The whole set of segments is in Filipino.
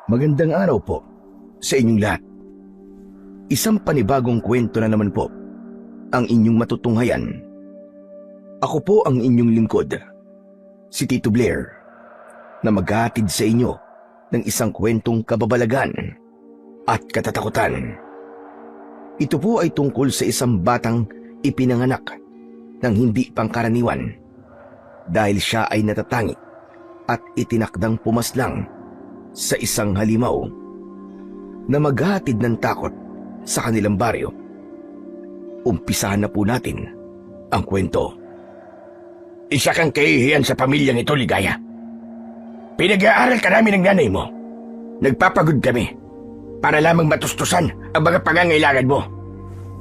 Magandang araw po sa inyong lahat. Isang panibagong kwento na naman po ang inyong matutunghayan. Ako po ang inyong lingkod, si Tito Blair, na maghahatid sa inyo ng isang kwentong kababalagan at katatakutan. Ito po ay tungkol sa isang batang ipinanganak ng hindi pangkaraniwan dahil siya ay natatangi at itinakdang pumaslang sa isang halimaw na maghahatid ng takot sa kanilang baryo. Umpisahan na po natin ang kwento. Isa kang kahihiyan sa pamilyang ito, Ligaya. Pinag-aaral ka namin ng nanay mo. Nagpapagod kami para lamang matustusan ang mga pangangailangan mo.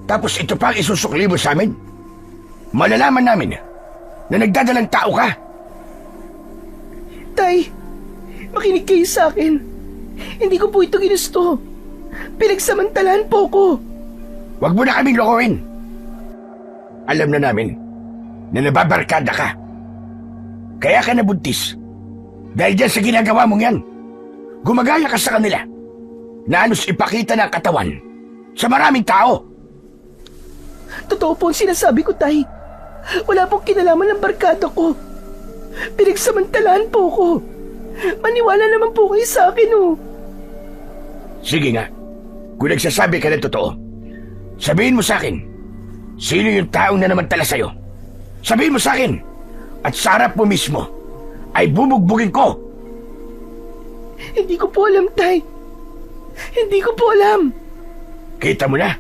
Tapos ito pa ang isusukli mo sa amin? Malalaman namin na nagdadalang tao ka. Tay, makinig kayo sa akin. Hindi ko po ito ginusto. Pinagsamantalahan po ko. Huwag mo na kaming lokohin. Alam na namin na nababarkada ka. Kaya ka nabuntis. Dahil dyan sa ginagawa mong yan, gumagaya ka sa kanila na halos ipakita ng katawan sa maraming tao. Totoo po ang sinasabi ko, Tay. Wala pong kinalaman ng barkada ko. Pinagsamantalahan po ko. Maniwala naman po kayo sa akin, oh. Sige nga, kung nagsasabi ka ng totoo, sabihin mo sa akin, sino yung taong na naman tala sa'yo? Sabihin mo sa akin, at sa harap mo mismo, ay bumugbugin ko. Hindi ko po alam, Tay. Hindi ko po alam. Kita mo na,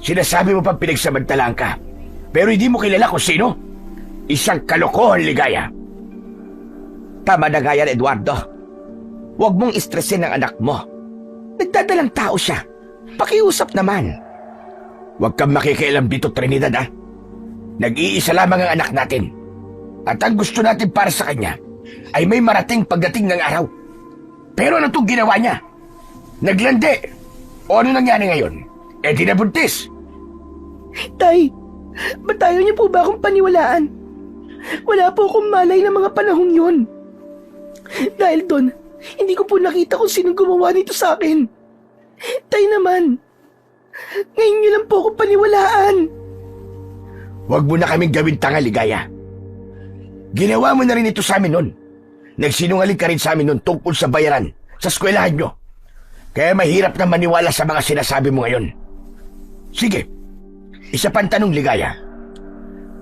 sinasabi mo pang pinagsamantalaan ka, pero hindi mo kilala kung sino? Isang kalokohan, Ligaya. Tama na nga yan, Eduardo. Huwag mong istresin ang anak mo. Nagdadalang tao siya. Pakiusap naman. Huwag kang makikialam dito, Trinidad, ha? Nag-iisa lamang ang anak natin. At ang gusto natin para sa kanya ay may marating pagdating ng araw. Pero ano itong ginawa niya? Naglandi. O ano nangyari ngayon? Eh di nabuntis. Tay, ba't ayaw niyo po ba akong paniwalaan? Wala po akong malay ng mga panahong yun. Dahil doon, hindi ko po nakita kung sinong gumawa nito sa akin. Tay naman, ngayon niyo lang po akong paniwalaan. Huwag mo na kaming gawin tanga, Ligaya. Ginawa mo na rin ito sa amin noon. Nagsinungaling ka rin sa amin noon tungkol sa bayaran, sa eskwelahan nyo. Kaya mahirap na maniwala sa mga sinasabi mo ngayon. Sige, isa pang tanong, Ligaya.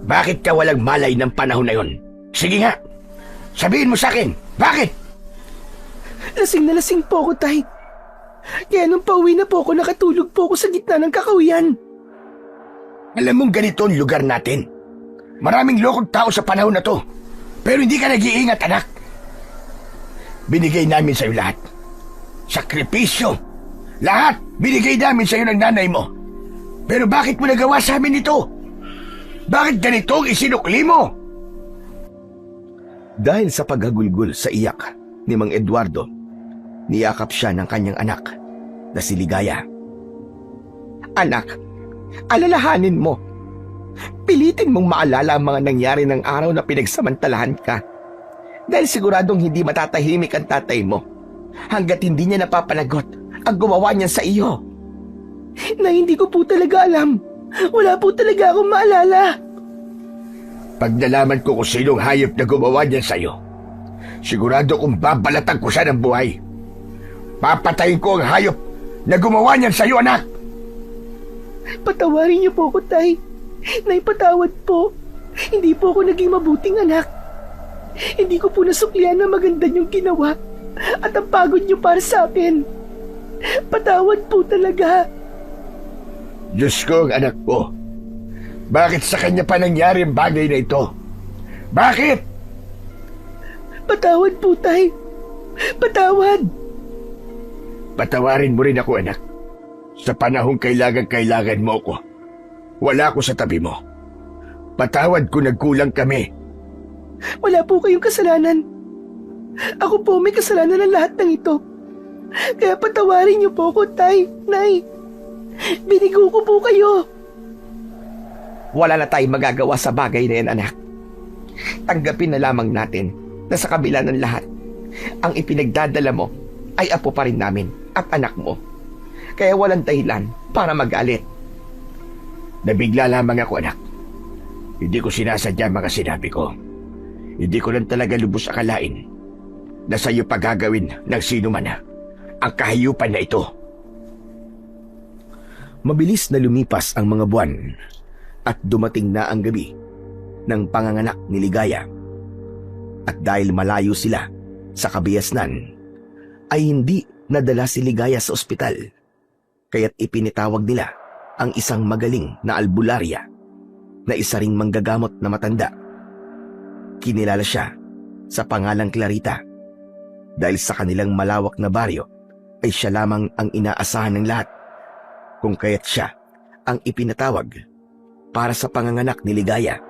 Bakit ka walang malay ng panahon na yon? Sige nga, sabihin mo sa akin, bakit? Lasing na lasing po ako, Tay. Kaya nung pauwi na po ako, nakatulog po ako sa gitna ng kakawian. Alam mong ganito ang lugar natin. Maraming lokong tao sa panahon na to. Pero hindi ka nag-iingat, anak. Binigay namin sa'yo lahat. Sakripisyo. Lahat binigay namin sa'yo ng nanay mo. Pero bakit mo nagawa sa amin ito? Bakit ganito ang isinukli mo? Dahil sa paghagulgol sa iyak ni Mang Eduardo, niyakap siya ng kanyang anak na si Ligaya. Anak, alalahanin mo. Pilitin mong maalala ang mga nangyari ng araw na pinagsamantalahan ka. Dahil siguradong hindi matatahimik ang tatay mo hanggat hindi niya napapanagot ang gumawa niya sa iyo. Na hindi ko po talaga alam. Wala po talaga akong maalala. Pag nalaman ko kung sinong hayop na gumawa niyan sa'yo, sigurado kong babalatan ko siya ng buhay. Papatayin ko ang hayop na gumawa niyan sa'yo, anak! Patawarin niyo po ako, Tay. Naipatawad po. Hindi po ako naging mabuting anak. Hindi ko po nasuklian na maganda niyong ginawa at ang pagod niyo para sa akin. Patawad po talaga. Diyos ko, ang anak ko. Bakit sa kanya pa nangyari ang bagay na ito? Bakit? Patawad po, Tay. Patawad. Patawarin mo rin ako, anak. Sa panahong kailangan mo ako. Wala ako sa tabi mo. Patawad kung nagkulang kami. Wala po kayong kasalanan. Ako po may kasalanan ng lahat ng ito. Kaya patawarin niyo po ako, Tay, Nay. Binigo ko po kayo. Wala na tayong magagawa sa bagay na yan, anak. Tanggapin na lamang natin na sa kabila ng lahat, ang ipinagdadala mo ay apo pa rin namin at anak mo. Kaya walang dahilan para magalit. Nabigla lamang ako, anak. Hindi ko sinasadya mga sinabi ko. Hindi ko lang talaga lubos akalain na sa'yo pa gagawin ng sino man ang kahayupan na ito. Mabilis na lumipas ang mga buwan at dumating na ang gabi ng panganganak ni Ligaya. At dahil malayo sila sa Kabiasnan, ay hindi nadala si Ligaya sa ospital. Kaya't ipinitawag nila ang isang magaling na albularya na isa ring manggagamot na matanda. Kinilala siya sa pangalang Clarita. Dahil sa kanilang malawak na baryo ay siya lamang ang inaasahan ng lahat, kung kaya't siya ang ipinatawag para sa panganganak ni Ligaya.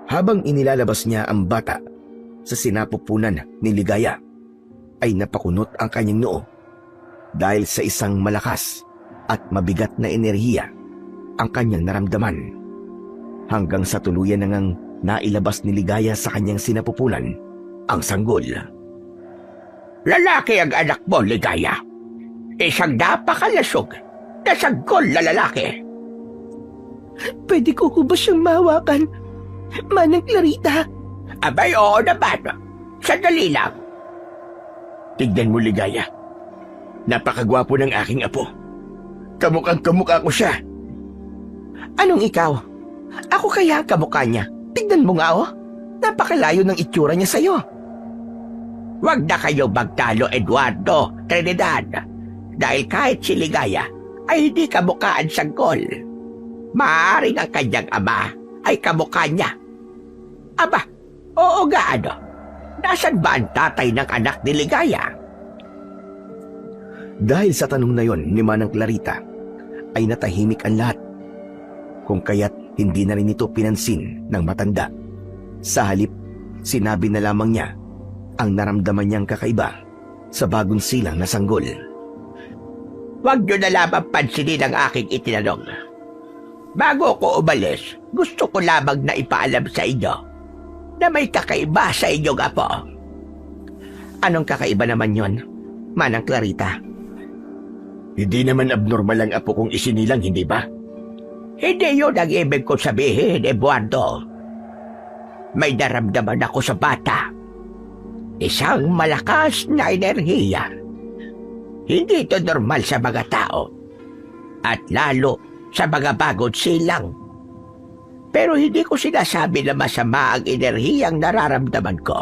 Habang inilalabas niya ang bata sa sinapupunan ni Ligaya, ay napakunot ang kanyang noo dahil sa isang malakas at mabigat na enerhiya ang kanyang naramdaman, hanggang sa tuluyan na ngang nailabas ni Ligaya sa kanyang sinapupunan ang sanggol. Lalaki ang anak mo, Ligaya. Isang napakalasog na sanggol na lalaki. Pwede ko ba siyang mahawakan, Manang Clarita? Abay, oo naman. Sandali lang. Tignan mo, Ligaya. Napakagwapo ng aking apo. Kamukhang-kamukha ko siya. Anong ikaw? Ako kaya ang kamukha niya. Tignan mo nga, oh. Napakalayo ng itsura niya sa'yo. Huwag na kayo magtalo, Eduardo, Trinidad. Dahil kahit si Ligaya ay hindi kamukhaan sanggol. Maaaring ang kanyang ama ay kamukha niya. Aba, oo nga ano. Nasaan ba ang tatay ng anak ni Ligaya? Dahil sa tanong na yon ni Manang Clarita, ay natahimik ang lahat. Kung kaya't hindi na rin ito pinansin ng matanda. Sa halip, sinabi na lamang niya ang naramdaman niyang kakaiba sa bagong silang na sanggol. Huwag niyo na lamang pansinin ang aking itinanong. Bago ko umalis, gusto ko lamang na ipaalam sa inyo na may kakaiba sa inyong apo. Anong kakaiba naman yon, Manang Clarita? Hindi naman abnormal ang apo kong isinilang, hindi ba? Hindi yun ang ibig ko sabihin, Eduardo. May naramdaman ako sa bata. Isang malakas na enerhiya. Hindi ito normal sa mga tao. At lalo sa mga bagong silang. Pero hindi ko sinasabi na masama ang enerhiyang nararamdaman ko.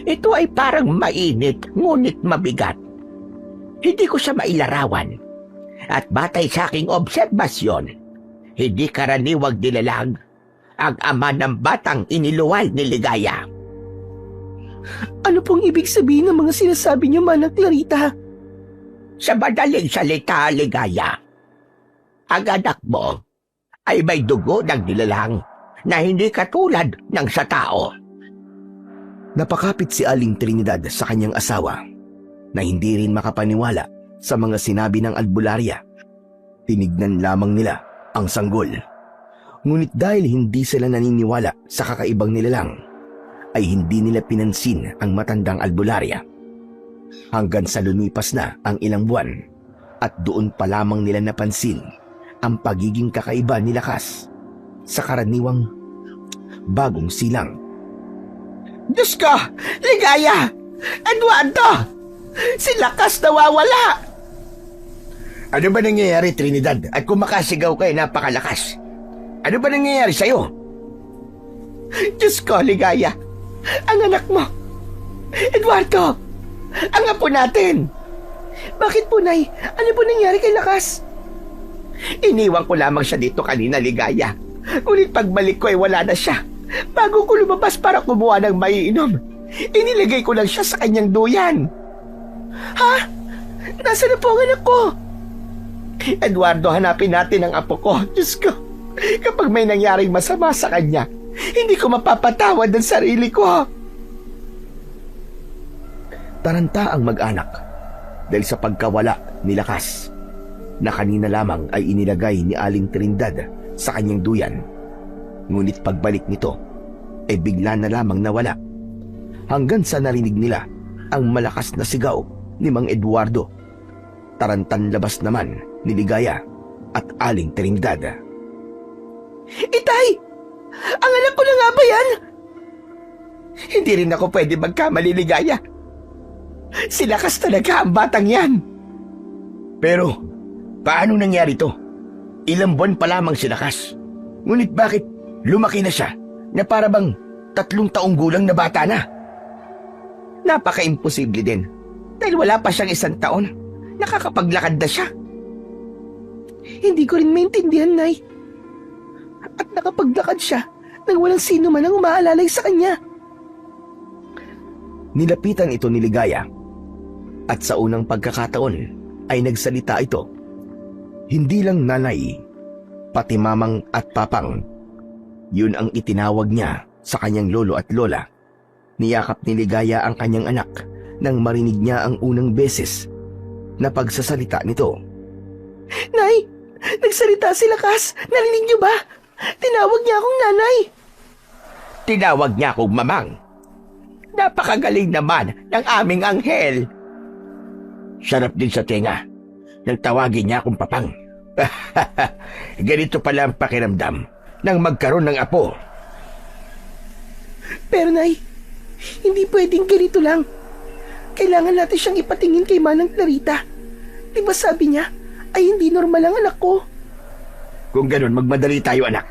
Ito ay parang mainit, ngunit mabigat. Hindi ko siya mailarawan. At batay sa aking obserbasyon, hindi karaniwang nilalang ang ama ng batang iniluwal ni Ligaya. Ano pong ibig sabihin ng mga sinasabi niyo, Manang Clarita? Sa madaling salita, Ligaya, ang anak mo ay may dugo ng nilalang na hindi katulad ng sa tao. Napakapit si Aling Trinidad sa kanyang asawa na hindi rin makapaniwala sa mga sinabi ng albularya. Tinignan lamang nila ang sanggol. Ngunit dahil hindi sila naniniwala sa kakaibang nilalang, ay hindi nila pinansin ang matandang albularya. Hanggang sa lumipas na ang ilang buwan at doon pa lamang nila napansin ang pagiging kakaiba ni Lakas sa karaniwang bagong silang. Diyos ko! Ligaya! Eduardo! Si Lakas nawawala! Ano ba nangyayari, Trinidad? At kumakasigaw kayo napakalakas. Ano ba nangyayari sa'yo? Diyos ko, Ligaya! Ang anak mo! Eduardo! Ang apo natin! Bakit po, Nay? Ano po nangyari kay Lakas? Iniwan ko lamang siya dito kanina, Ligaya. Ngunit pagbalik ko ay wala na siya. Bago ko lumabas para kumuha ng maiinom, inilagay ko lang siya sa kanyang duyan. Ha? Nasaan na po ang anak ko? Eduardo, hanapin natin ang apo ko. Diyos ko, kapag may nangyaring masama sa kanya, hindi ko mapapatawad ang sarili ko. Taranta ang mag-anak dahil sa pagkawala ni Lakas na kanina lamang ay inilagay ni Aling Trinidad sa kanyang duyan. Ngunit pagbalik nito ay bigla na lamang nawala hanggang sa narinig nila ang malakas na sigaw ni Mang Eduardo. Tarantan labas naman ni Ligaya at Aling Trinidad. Itay! Ang anak ko na nga ba yan? Hindi rin ako pwede magkamali, Ligaya. Si Lakas talaga ang batang yan. Pero, paano nangyari to? Ilang buwan pa lamang si Lakas. Ngunit bakit lumaki na siya na para bang 3 taong gulang na bata na? Napaka-imposible din. Dahil wala pa siyang 1 taon. Nakakapaglakad na siya. Hindi ko rin maintindihan, Nay. At nakapaglakad siya nang walang sino man ang umaalalay sa kanya. Nilapitan ito ni Ligaya at sa unang pagkakataon ay nagsalita ito. Hindi lang nanay, pati mamang at papang. Yun ang itinawag niya sa kanyang lolo at lola. Niyakap ni Ligaya ang kanyang anak nang marinig niya ang unang beses na pagsasalita nito. Nay! Nagsalita si Lakas! Narinig niyo ba? Tinawag niya akong nanay! Tinawag niya akong mamang. Napakagaling naman ng aming anghel. Sarap din sa tenga nang tawagin niya akong papang. Ganito pala ang pakiramdam nang magkaroon ng apo. Pero Nay, hindi pwedeng ganito lang. Kailangan natin siyang ipatingin kay Manang Clarita. Di ba sabi niya ay hindi normal ang anak ko? Kung ganun, magmadali tayo anak.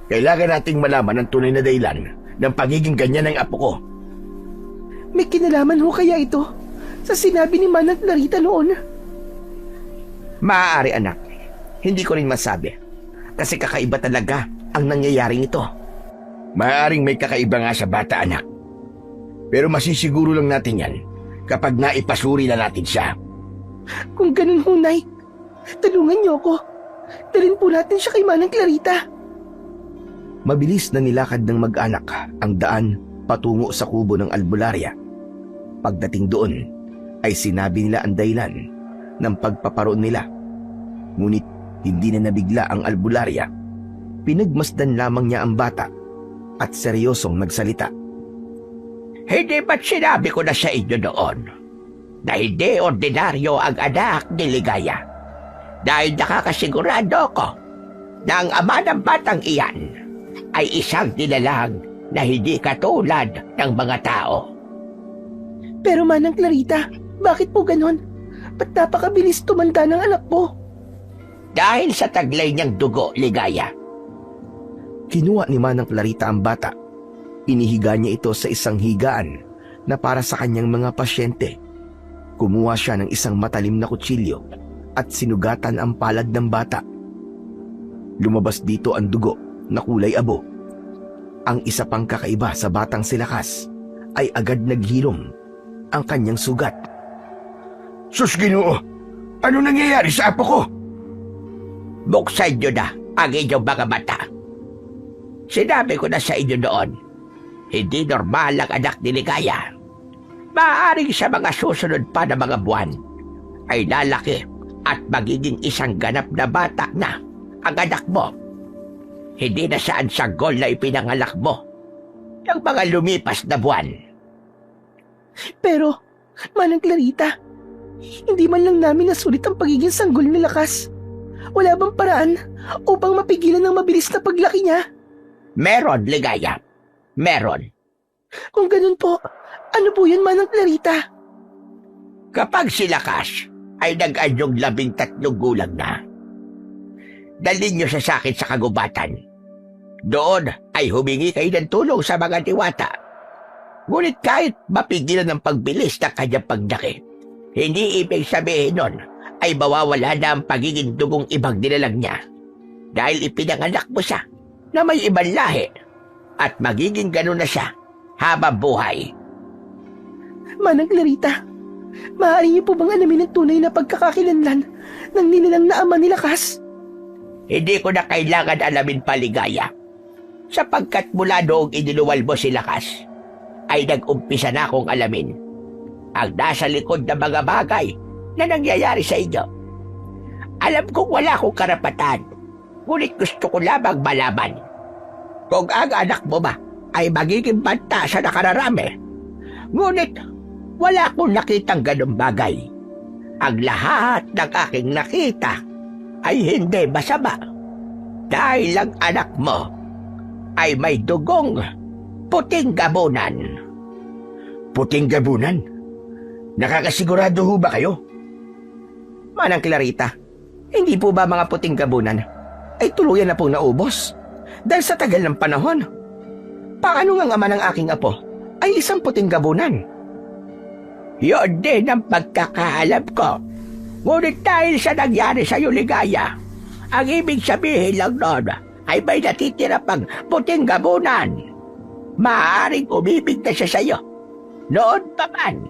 Kailangan nating malaman ang tunay na dahilan ng pagiging ganyan ng apo ko. May kinalaman ho kaya ito sa sinabi ni Manang Clarita noon? Maaari anak. Hindi ko rin masabi. Kasi kakaiba talaga ang nangyayaring ito. Maaaring may kakaiba nga sa bata anak. Pero masisiguro lang natin yan kapag naipasuri na natin siya. Kung ganun ho, Nay, tulungan niyo ako. Dalhin po natin siya kay Manang Clarita. Mabilis na nilakad ng mag-anak ang daan patungo sa kubo ng albularya. Pagdating doon, ay sinabi nila ang dahilan ng pagpaparoon nila. Ngunit hindi na nabigla ang albularya. Pinagmasdan lamang niya ang bata at seryosong nagsalita. Hindi ba't sinabi ko na sa inyo noon na hindi ordinaryo ang anak ni Ligaya? Dahil nakakasigurado ko na ang ama ng batang iyan ay isang nilalang na hindi katulad ng mga tao. Pero Manang Clarita, bakit po ganon? Ba't napakabilis tumanda ng anak po? Dahil sa taglay niyang dugo, Ligaya. Kinuha ni Manang Clarita ang bata. Inihiga niya ito sa isang higaan na para sa kanyang mga pasyente. Kumuha siya ng isang matalim na kutsilyo at sinugatan ang palad ng bata. Lumabas dito ang dugo na kulay abo. Ang isa pang kakaiba sa batang si Lakas ay agad naghilom ang kanyang sugat. Sus Ginoo! Ano nangyayari sa apo ko? Buksan niyo na ang inyong mga mata. Sinabi ko na sa inyo noon, hindi normal ang anak ni Ligaya. Maaaring sa mga susunod pa na mga buwan ay lalaki at magiging isang ganap na bata na ang anak mo. Hindi na saan sanggol na ipinangalak mo ng mga lumipas na buwan. Pero, Manang Clarita, hindi man lang namin nasulit ang pagiging sanggol ni Lakas. Wala bang paraan upang mapigilan ng mabilis na paglaki niya? Meron, Ligaya. Meron. Kung ganun po, ano po yun, Manang Clarita? Kapag si Lakas ay nag-anyong 13 gulang na, dalhin niyo siya sa akin sa kagubatan. Doon ay humingi kayo ng tulong sa mga diwata. Ngunit kahit mapigilan ng pagbilis ng kanyang paglaki, hindi ibig sabihin nun ay mawawala na ang pagiging dugong ibang nilalang niya dahil ipinanganak mo siya na may ibang lahi at magiging ganun na siya habang buhay. Manang Clarita, maaari niyo po bang alamin ang tunay na pagkakakilanlan ng nilalang na ama ni Lakas? Hindi ko na kailangan alamin pa, Ligaya, sapagkat mula noong iniluwal mo si Lakas, ay nag-umpisa na akong alamin ang nasa likod ng mga bagay na nangyayari sa inyo. Alam kong wala akong karapatan, ngunit gusto ko lamang malaman kung ang anak mo ba ay magiging banta sa nakararami. Ngunit wala akong nakitang ganong bagay Ang lahat ng aking nakita ay hindi masama dahil ang anak mo ay may dugong puting gabunan. Puting gabunan? Nakakasigurado ho ba kayo? Manang Clarita, hindi po ba mga puting gabunan ay tuluyan na pong naubos dahil sa tagal ng panahon? Paano nga ang ama ng aking apo ay isang puting gabunan? Yun din ang pagkakaalam ko. Ngunit dahil sa nangyari sa iyo, Ligaya, ang ibig sabihin lang noon ay may natitira pang puting gabunan. Maaaring umibig na siya sa iyo. Noon pa man.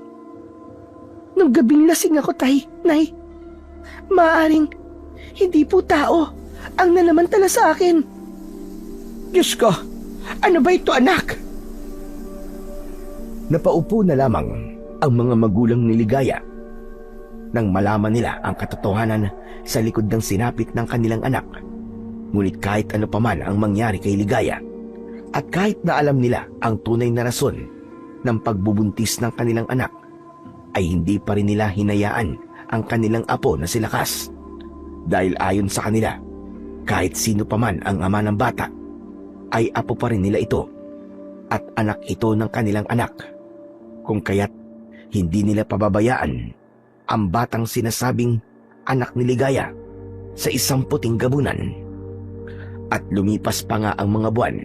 Nung gabing lasing ako, Nay. Maaaring hindi po tao ang nanamantala sa akin. Diyos ko, ano ba ito, anak? Napaupo na lamang ang mga magulang ni Ligaya nang malaman nila ang katotohanan sa likod ng sinapit ng kanilang anak. Ngunit kahit ano paman ang mangyari kay Ligaya at kahit na alam nila ang tunay na rason ng pagbubuntis ng kanilang anak, ay hindi pa rin nila hinayaan ang kanilang apo na si Lakas. Dahil ayon sa kanila, kahit sino paman ang ama ng bata, ay apo pa rin nila ito at anak ito ng kanilang anak. Kung kaya't hindi nila pababayaan ang batang sinasabing anak ni Ligaya sa isang puting gabunan. At lumipas pa nga ang mga buwan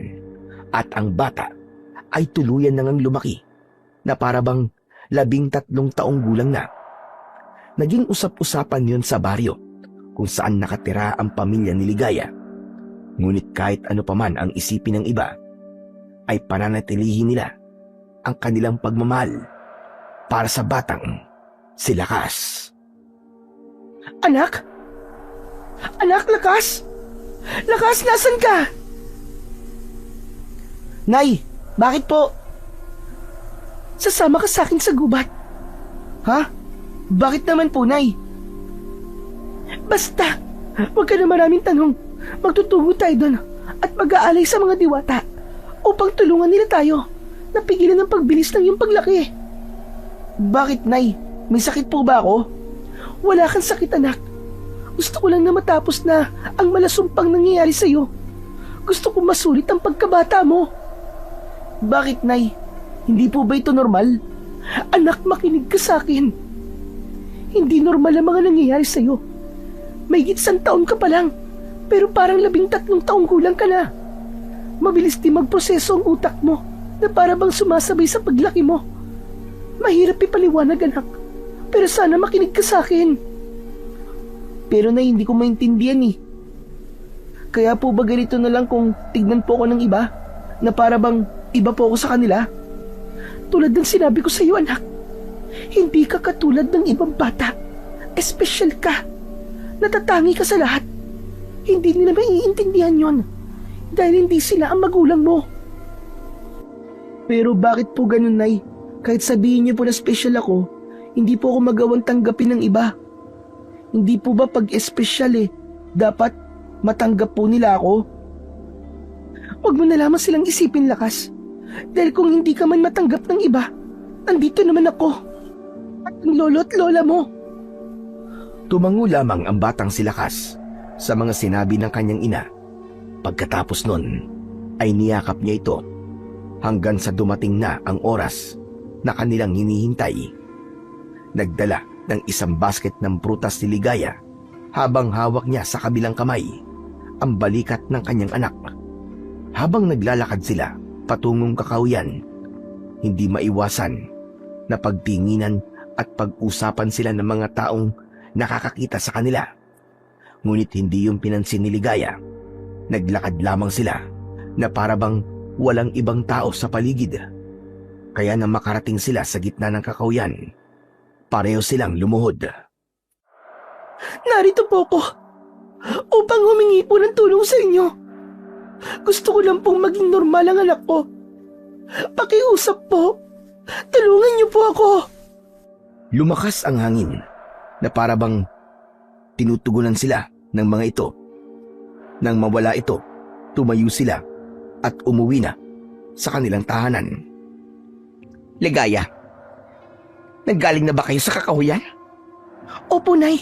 at ang bata ay tuluyan nang lumaki na parabang 13 taong gulang na. Naging usap-usapan yon sa baryo kung saan nakatira ang pamilya ni Ligaya. Ngunit kahit ano paman ang isipin ng iba, ay pananatilihin nila ang kanilang pagmamahal para sa batang si Lakas. Anak? Anak, Lakas? Lakas, nasan ka? Nay, bakit po? Sasama ka sa akin sa gubat. Ha? Bakit naman po, Nay? Basta, huwag ka na maraming tanong. Magtutugo tayo doon at mag-aalay sa mga diwata upang tulungan nila tayo na pigilan ang pagbilis ng iyong paglaki. Bakit, Nay? May sakit po ba ako? Wala kang sakit, anak. Gusto ko lang na matapos na ang malasumpang nangyayari sa iyo. Gusto ko masulit ang pagkabata mo. Bakit, Nay? Hindi po ba ito normal? Anak, makinig ka sa akin. Hindi normal ang mga nangyayari sa iyo. May 1 taon ka pa lang, pero parang 13 taong gulang ka na. Mabilis din magproseso ang utak mo na para bang sumasabay sa paglaki mo. Mahirap ipaliwanag, anak, pero sana makinig ka sa akin. Pero Nay, hindi ko maintindihan eh. Kaya po ba ganito na lang kung tignan po ako ng iba, na para bang iba po ako sa kanila? Tulad ng sinabi ko sa iyo, anak, hindi ka katulad ng ibang bata. Espesyal ka. Natatangi ka sa lahat. Hindi nila maiintindihan yon dahil hindi sila ang magulang mo. Pero bakit po ganun, Nay? Kahit sabihin niyo po na special ako, hindi po ako magawang tanggapin ng iba. Hindi po ba pag espesyal dapat matanggap po nila ako? Huwag mo na lamang silang isipin, Lakas. Dahil kung hindi ka man matanggap ng iba, nandito naman ako. At ang lolo at lola mo. Tumango lamang ang batang si Lakas sa mga sinabi ng kanyang ina. Pagkatapos nun, ay niyakap niya ito hanggang sa dumating na ang oras na kanilang hinihintay. Nagdala ng isang basket ng prutas si Ligaya habang hawak niya sa kabilang kamay ang balikat ng kanyang anak. Habang naglalakad sila patungong kakahuyan, hindi maiwasan na pagtinginan at pag-usapan sila ng mga taong nakakakita sa kanila. Ngunit hindi yung pinansin ni Ligaya. Naglakad lamang sila na parabang walang ibang tao sa paligid. Kaya na makarating sila sa gitna ng kakahuyan, pareho silang lumuhod. Narito po ako upang humingi po ng tulong sa inyo. Gusto ko lang pong maging normal ang anak ko. Pakiusap po. Tulungan niyo po ako. Lumakas ang hangin na parabang tinutugunan sila ng mga ito. Nang mawala ito, tumayo sila at umuwi na sa kanilang tahanan. Ligaya, nanggaling na ba kayo sa kakahuyan? Opo, Nay.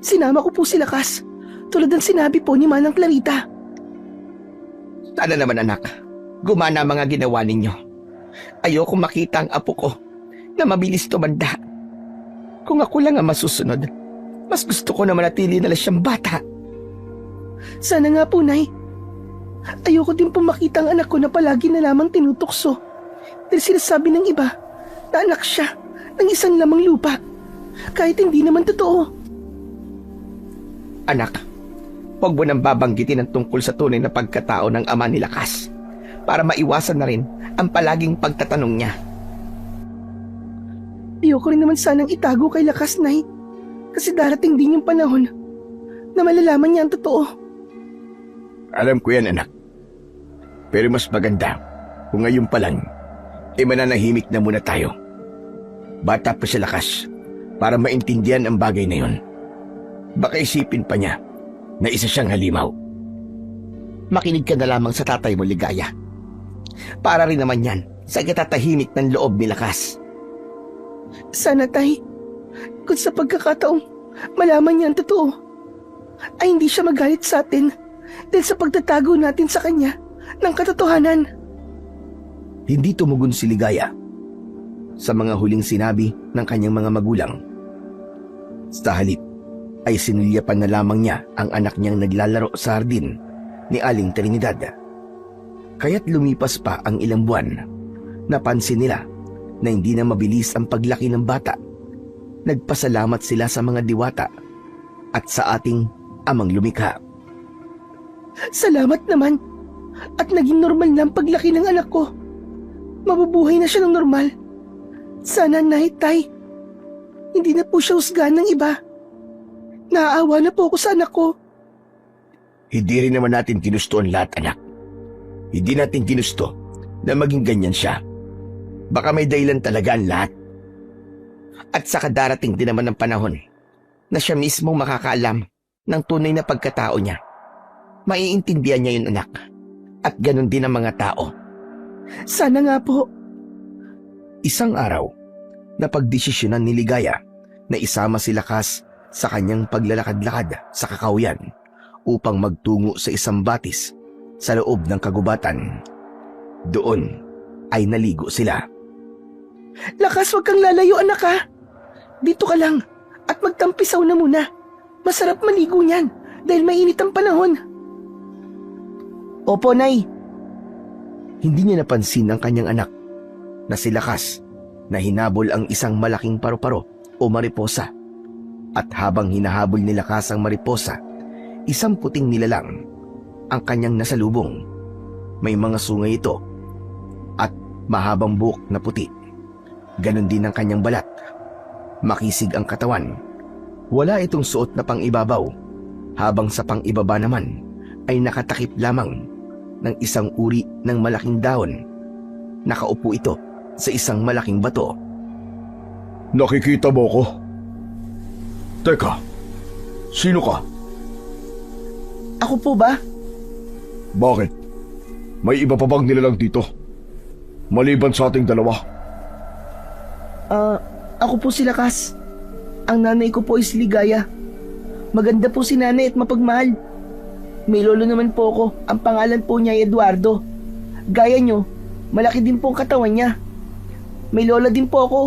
Sinama ko po si Lakas, tulad ng sinabi po ni Manang Clarita. Sana naman, anak, gumana ang mga ginawa ninyo. Ayoko makita ang apo ko na mabilis tumanda. Kung ako lang ang masusunod, mas gusto ko na manatili na lang siyang bata. Sana nga po, Nay. Ayoko din po makita ang anak ko na palagi na lamang tinutukso. Dahil sinasabi ng iba na anak siya ng isang lamang lupa. Kahit hindi naman totoo. Anak, huwag mo nang babanggitin ang tungkol sa tunay na pagkatao ng ama ni Lakas para maiwasan na rin ang palaging pagtatanong niya. Ayoko rin naman sanang itago kay Lakas, Nay. Kasi darating din yung panahon na malalaman niya ang totoo. Alam ko yan, anak. Pero mas maganda kung ngayon pa lang, mananahimik na muna tayo. Bata pa si Lakas para maintindihan ang bagay na yun. Baka isipin pa niya na isa siyang halimaw. Makinig ka na lamang sa tatay mo, Ligaya. Para rin naman yan sa katatahimik ng loob ni Lakas. Sana, Tay, kung sa pagkakataong malaman niya ang totoo, ay hindi siya magalit sa atin dahil sa pagtatago natin sa kanya ng katotohanan. Hindi tumugon si Ligaya sa mga huling sinabi ng kanyang mga magulang. Sa halip ay sinulyapan na lamang niya ang anak niyang naglalaro sa hardin ni Aling Trinidad. Kaya't lumipas pa ang ilang buwan, napansin nila na hindi na mabilis ang paglaki ng bata. Nagpasalamat sila sa mga diwata at sa ating amang lumikha. Salamat naman at naging normal na ang paglaki ng anak ko. Mabubuhay na siya ng normal. Sana, Nay, Tay, hindi na po siya husgahan ng iba. Naaawa na po ako sa anak ko. Hindi rin naman natin ginusto ang lahat, anak. Hindi natin ginusto na maging ganyan siya. Baka may dahilan talaga ang lahat. At saka darating din naman ang panahon na siya mismong makakaalam ng tunay na pagkatao niya. Maiintindihan niya yun, anak. At ganun din ang mga tao. Sana nga po. Isang araw, napagdesisyonan ni Ligaya na isama si Lakas sa kanyang paglalakad-lakad sa Kakahuyan upang magtungo sa isang batis sa loob ng kagubatan. Doon ay naligo sila. Lakas, huwag kang lalayo, anak, ha? Dito ka lang at magtampisaw na muna. Masarap maligo niyan dahil mainit ang panahon. Opo, Nay. Hindi niya napansin ang kanyang anak na si Lakas na hinabol ang isang malaking paru-paro o mariposa. At habang hinahabol ni Lakas ang mariposa, isang puting nilalang ang kanyang nasalubong. May mga sungay ito at mahabang buhok na puti. Ganon din ang kanyang balat. Makisig ang katawan. Wala itong suot na pang-ibabaw, habang sa pang-ibaba naman ay nakatakip lamang ng isang uri ng malaking dahon. Nakaupo ito sa isang malaking bato. Nakikita mo ko? Teka, sino ka? Ako po ba? Bakit? May iba pa bang nilalang dito? Maliban sa ating dalawa? Ako po si Lakas. Ang nanay ko po is Ligaya. Maganda po si nanay at mapagmahal. May lolo naman po ako. Ang pangalan po niya ay Eduardo. Gaya nyo, malaki din po ang katawan niya. May lola din po ako.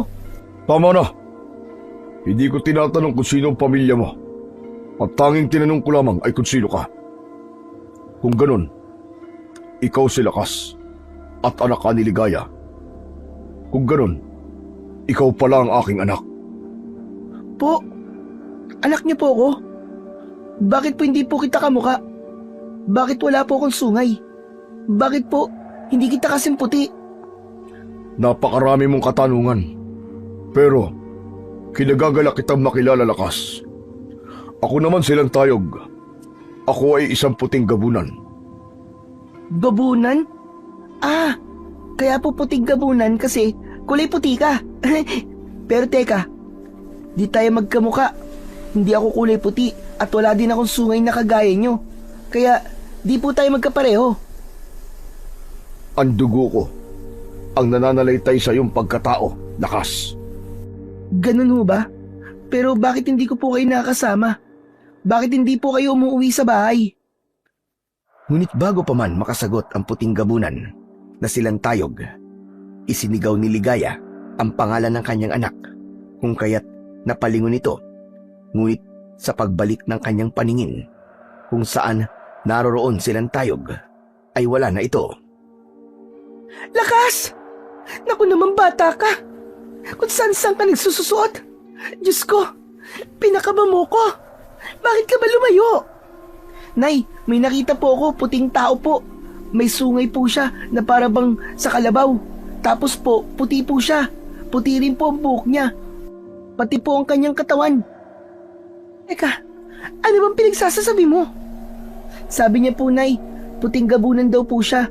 Tama na. Hindi ko tinatanong kung sino ang pamilya mo. At tanging tinanong ko lamang ay kung sino ka. Kung ganun, ikaw si Lakas at anak ka ni Ligaya. Kung ganun, ikaw pala ang aking anak. Po, anak niyo po ako. Bakit po hindi po kita kamukha? Bakit wala po akong sungay? Bakit po hindi kita kasing puti? Napakarami mong katanungan. Pero, kinagagalak kitang makilala, Lakas. Ako naman silang tayog. Ako ay isang puting gabunan. Gabunan? Ah, kaya po puting gabunan kasi kulay puti ka. Pero teka, di tayo magkamuka. Hindi ako kulay puti at wala din akong sungay na kagaya nyo. Kaya di po tayo magkapareho. Ang dugo ko ang nananalaytay sa iyong pagkatao, Lakas. Ganun ho ba? Pero bakit hindi ko po kayo nakakasama? Bakit hindi po kayo umuwi sa bahay? Ngunit bago pa man makasagot ang puting gabunan na silang tayog, isinigaw ni Ligaya ang pangalan ng kanyang anak, kung kaya't napalingon ito. Ngunit sa pagbalik ng kanyang paningin, kung saan naroroon silang tayog, ay wala na ito. Lakas! Naku naman bata ka! Kung saan ka nagsususuot? Diyos ko, pinakaba mo ko! Bakit ka ba lumayo? Nay, may nakita po ako, puting tao po. May sungay po siya na para bang sa kalabaw. Tapos po, puti po siya. Puti rin po ang buhok niya. Pati po ang kanyang katawan. Teka, ano bang pinagsasasabi mo? Sabi niya po, Nay, puting gabunan daw po siya.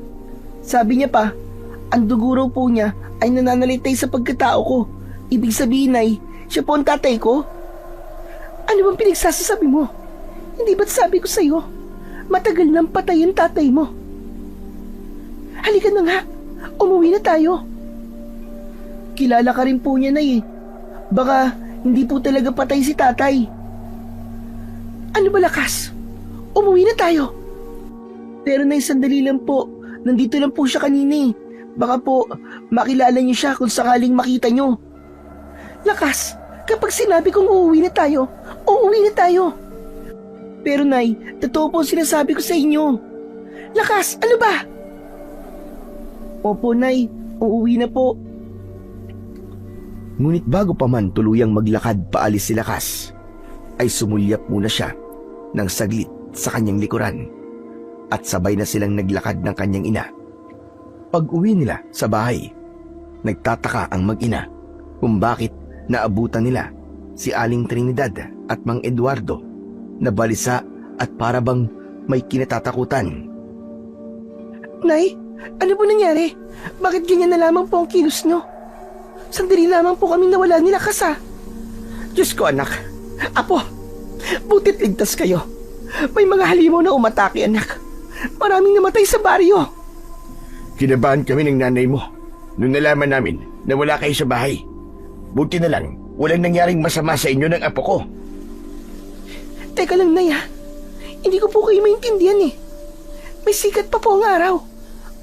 Sabi niya pa, ang dugo raw po niya ay nananalitay sa pagkatao ko. Ibig sabihin, Nay, siya po ang tatay ko? Ano bang pinagsasasabi mo? Hindi ba't sabi ko sa'yo, matagal nang patay ang tatay mo? Halika na nga, umuwi na tayo. Kilala ka rin po niya, Nay. Baka hindi po talaga patay si tatay. Ano ba lakas? Umuwi na tayo. Pero Nay, sandali lang po. Nandito lang po siya kanina eh. Baka po makilala niyo siya kung sakaling makita niyo. Lakas, kapag sinabi kong uuwi na tayo, uuwi na tayo. Pero Nay, totoo po ang sinasabi ko sa inyo. Lakas, ano ba? Opo Nay, uuwi na po. Ngunit bago pa man tuluyang maglakad paalis si Lakas, ay sumulyap muna siya ng saglit sa kanyang likuran at sabay na silang naglakad ng kanyang ina. Pag-uwi nila sa bahay, nagtataka ang mag-ina kung bakit naabutan nila si Aling Trinidad at Mang Eduardo na balisa at para bang may kinatatakutan. Nay, ano po nangyari? Bakit ganyan na lamang po ang kilos nyo? Sandali lamang po kami nawala ni Lakas ah. Diyos ko anak, apo, butit ligtas kayo. May mga halimaw na umatake anak. Maraming namatay sa baryo. Kinabahan kami ng nanay mo nung nalaman namin na wala kayo sa bahay. Buti na lang, walang nangyaring masama sa inyo ng apo ko. Teka lang, Nay ha. Hindi ko po kayo maintindihan eh. May sikat pa po ang araw.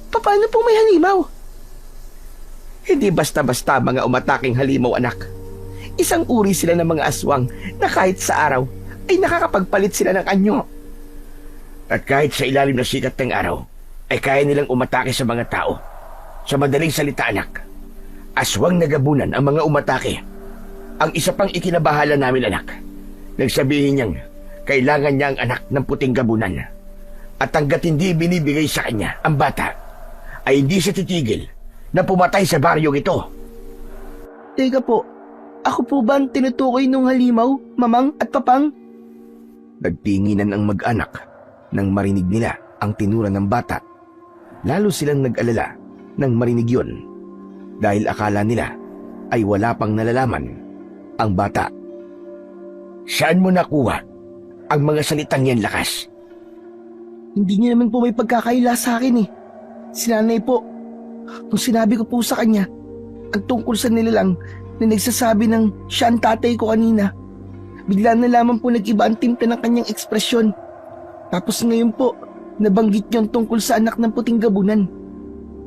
Paano po may halimaw? Hindi basta-basta mga umataking halimaw, anak. Isang uri sila ng mga aswang na kahit sa araw ay nakakapagpalit sila ng anyo. At kahit sa ilalim ng sikat ng araw, ay kaya nilang umatake sa mga tao. Sa madaling salita, anak, aswang na gabunan ang mga umatake. Ang isa pang ikinabahala namin, anak, nagsabihin niyang kailangan niya ang anak ng puting gabunan. At hanggat hindi binibigay sa kanya ang bata, ay hindi siya titigil na pumatay sa baryong ito. Teka po, ako po ba ang tinutukoy nung halimaw, mamang at papang? Nagtinginan ang mag-anak nang marinig nila ang tinura ng bata. Lalo silang nag-alala nang marinig yun dahil akala nila ay wala pang nalalaman ang bata. Saan mo nakuha ang mga salitang yan, Lakas? Hindi niya naman po may pagkakaila sa akin eh. Si nanay po, nung sinabi ko po sa kanya, ang tungkol sa nilalang na nagsasabi ng siya ang tatay ko kanina, bigla na lamang po nag-iba ang timpla ng kanyang ekspresyon. Tapos ngayon po, nabanggit niyo ang tungkol sa anak ng puting gabunan.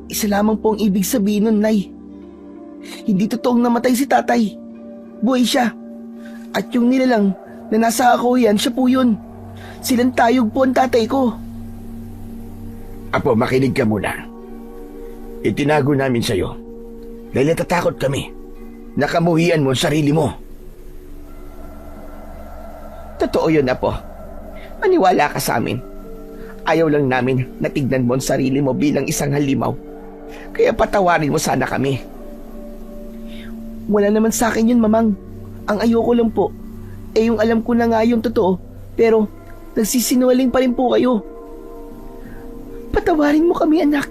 Isa lamang po ang ibig sabihin nun, Nay. Hindi totoong namatay si tatay. Buhay siya. At yung nilalang na nasa ako yan, siya po yun. Silang tayog po ang tatay ko. Apo, makinig ka muna. Itinago namin sa'yo dahil natatakot kami. Nakamuhian mo ang sarili mo. Totoo yun, Apo. Maniwala ka sa amin. Ayaw lang namin na tignan mo ang sarili mo bilang isang halimaw. Kaya patawarin mo sana kami. Wala naman sa akin yun, mamang. Ang ayoko lang po, yung alam ko na nga yung totoo, pero nagsisinungaling pa rin po kayo. Patawarin mo kami, anak.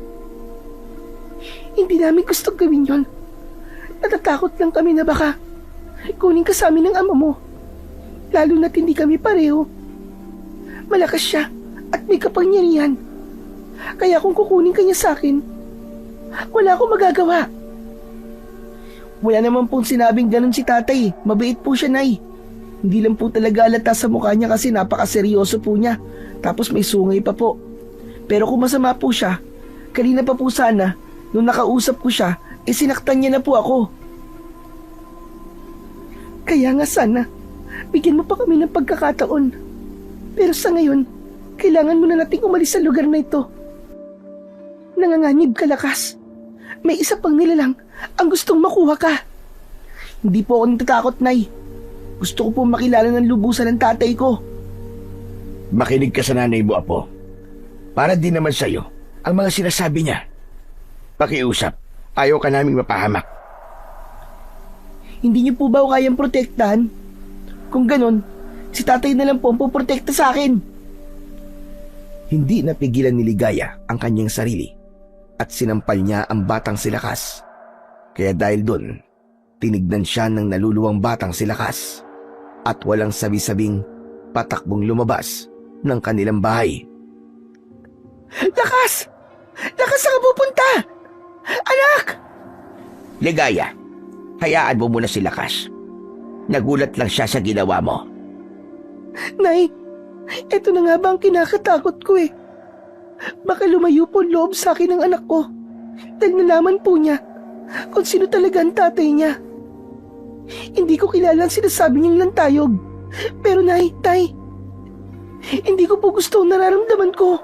Hindi namin gusto gawin yun. Natatakot lang kami na baka kunin ka sa amin ng ama mo. Lalo na't hindi kami pareho. Malakas siya at may kapangyarihan. Kaya kung kukunin ka niya sa akin, wala akong magagawa. Wala naman pong sinabing ganun si tatay. Mabait po siya, Nay. Hindi lang po talaga halata sa mukha niya kasi napakaseryoso po niya. Tapos may sungay pa po. Pero kung masama po siya, kanina pa po sana, nung nakausap ko siya, sinaktan niya na po ako. Kaya nga sana, bigyan mo pa kami ng pagkakataon. Pero sa ngayon, kailangan mo na nating umalis sa lugar na ito. Nanganganib ka, Lakas. May isa pang nilalang ang gustong makuha ka. Hindi po ako natatakot, Nay. Gusto ko po makilala ng lubusan ng tatay ko. Makinig ka sa nanay mo, Apo. Para din naman sa'yo ang mga sinasabi niya. Pakiusap, ayaw ka naming mapahamak. Hindi niyo po ba ako kayang protektahan? Kung ganon, si tatay na lang po ang poprotekta sa akin. Hindi napigilan ni Ligaya ang kanyang sarili at sinampal niya ang batang si Lakas. Kaya dahil doon, tinignan siya ng naluluwang batang si Lakas at walang sabi-sabing patakbong lumabas ng kanilang bahay. Lakas! Lakas, saan ka pupunta? Anak! Ligaya, hayaan mo muna si Lakas. Nagulat lang siya sa ginawa mo. Nay, eto na nga ba ang kinakatakot ko eh. Baka lumayo po ang loob sa akin ng anak ko. Dahil nalaman po niya kung sino talaga ang tatay niya. Hindi ko kilala ang sinasabi niyang lantayog. Pero Nay, Tay, hindi ko po gusto ang nararamdaman ko.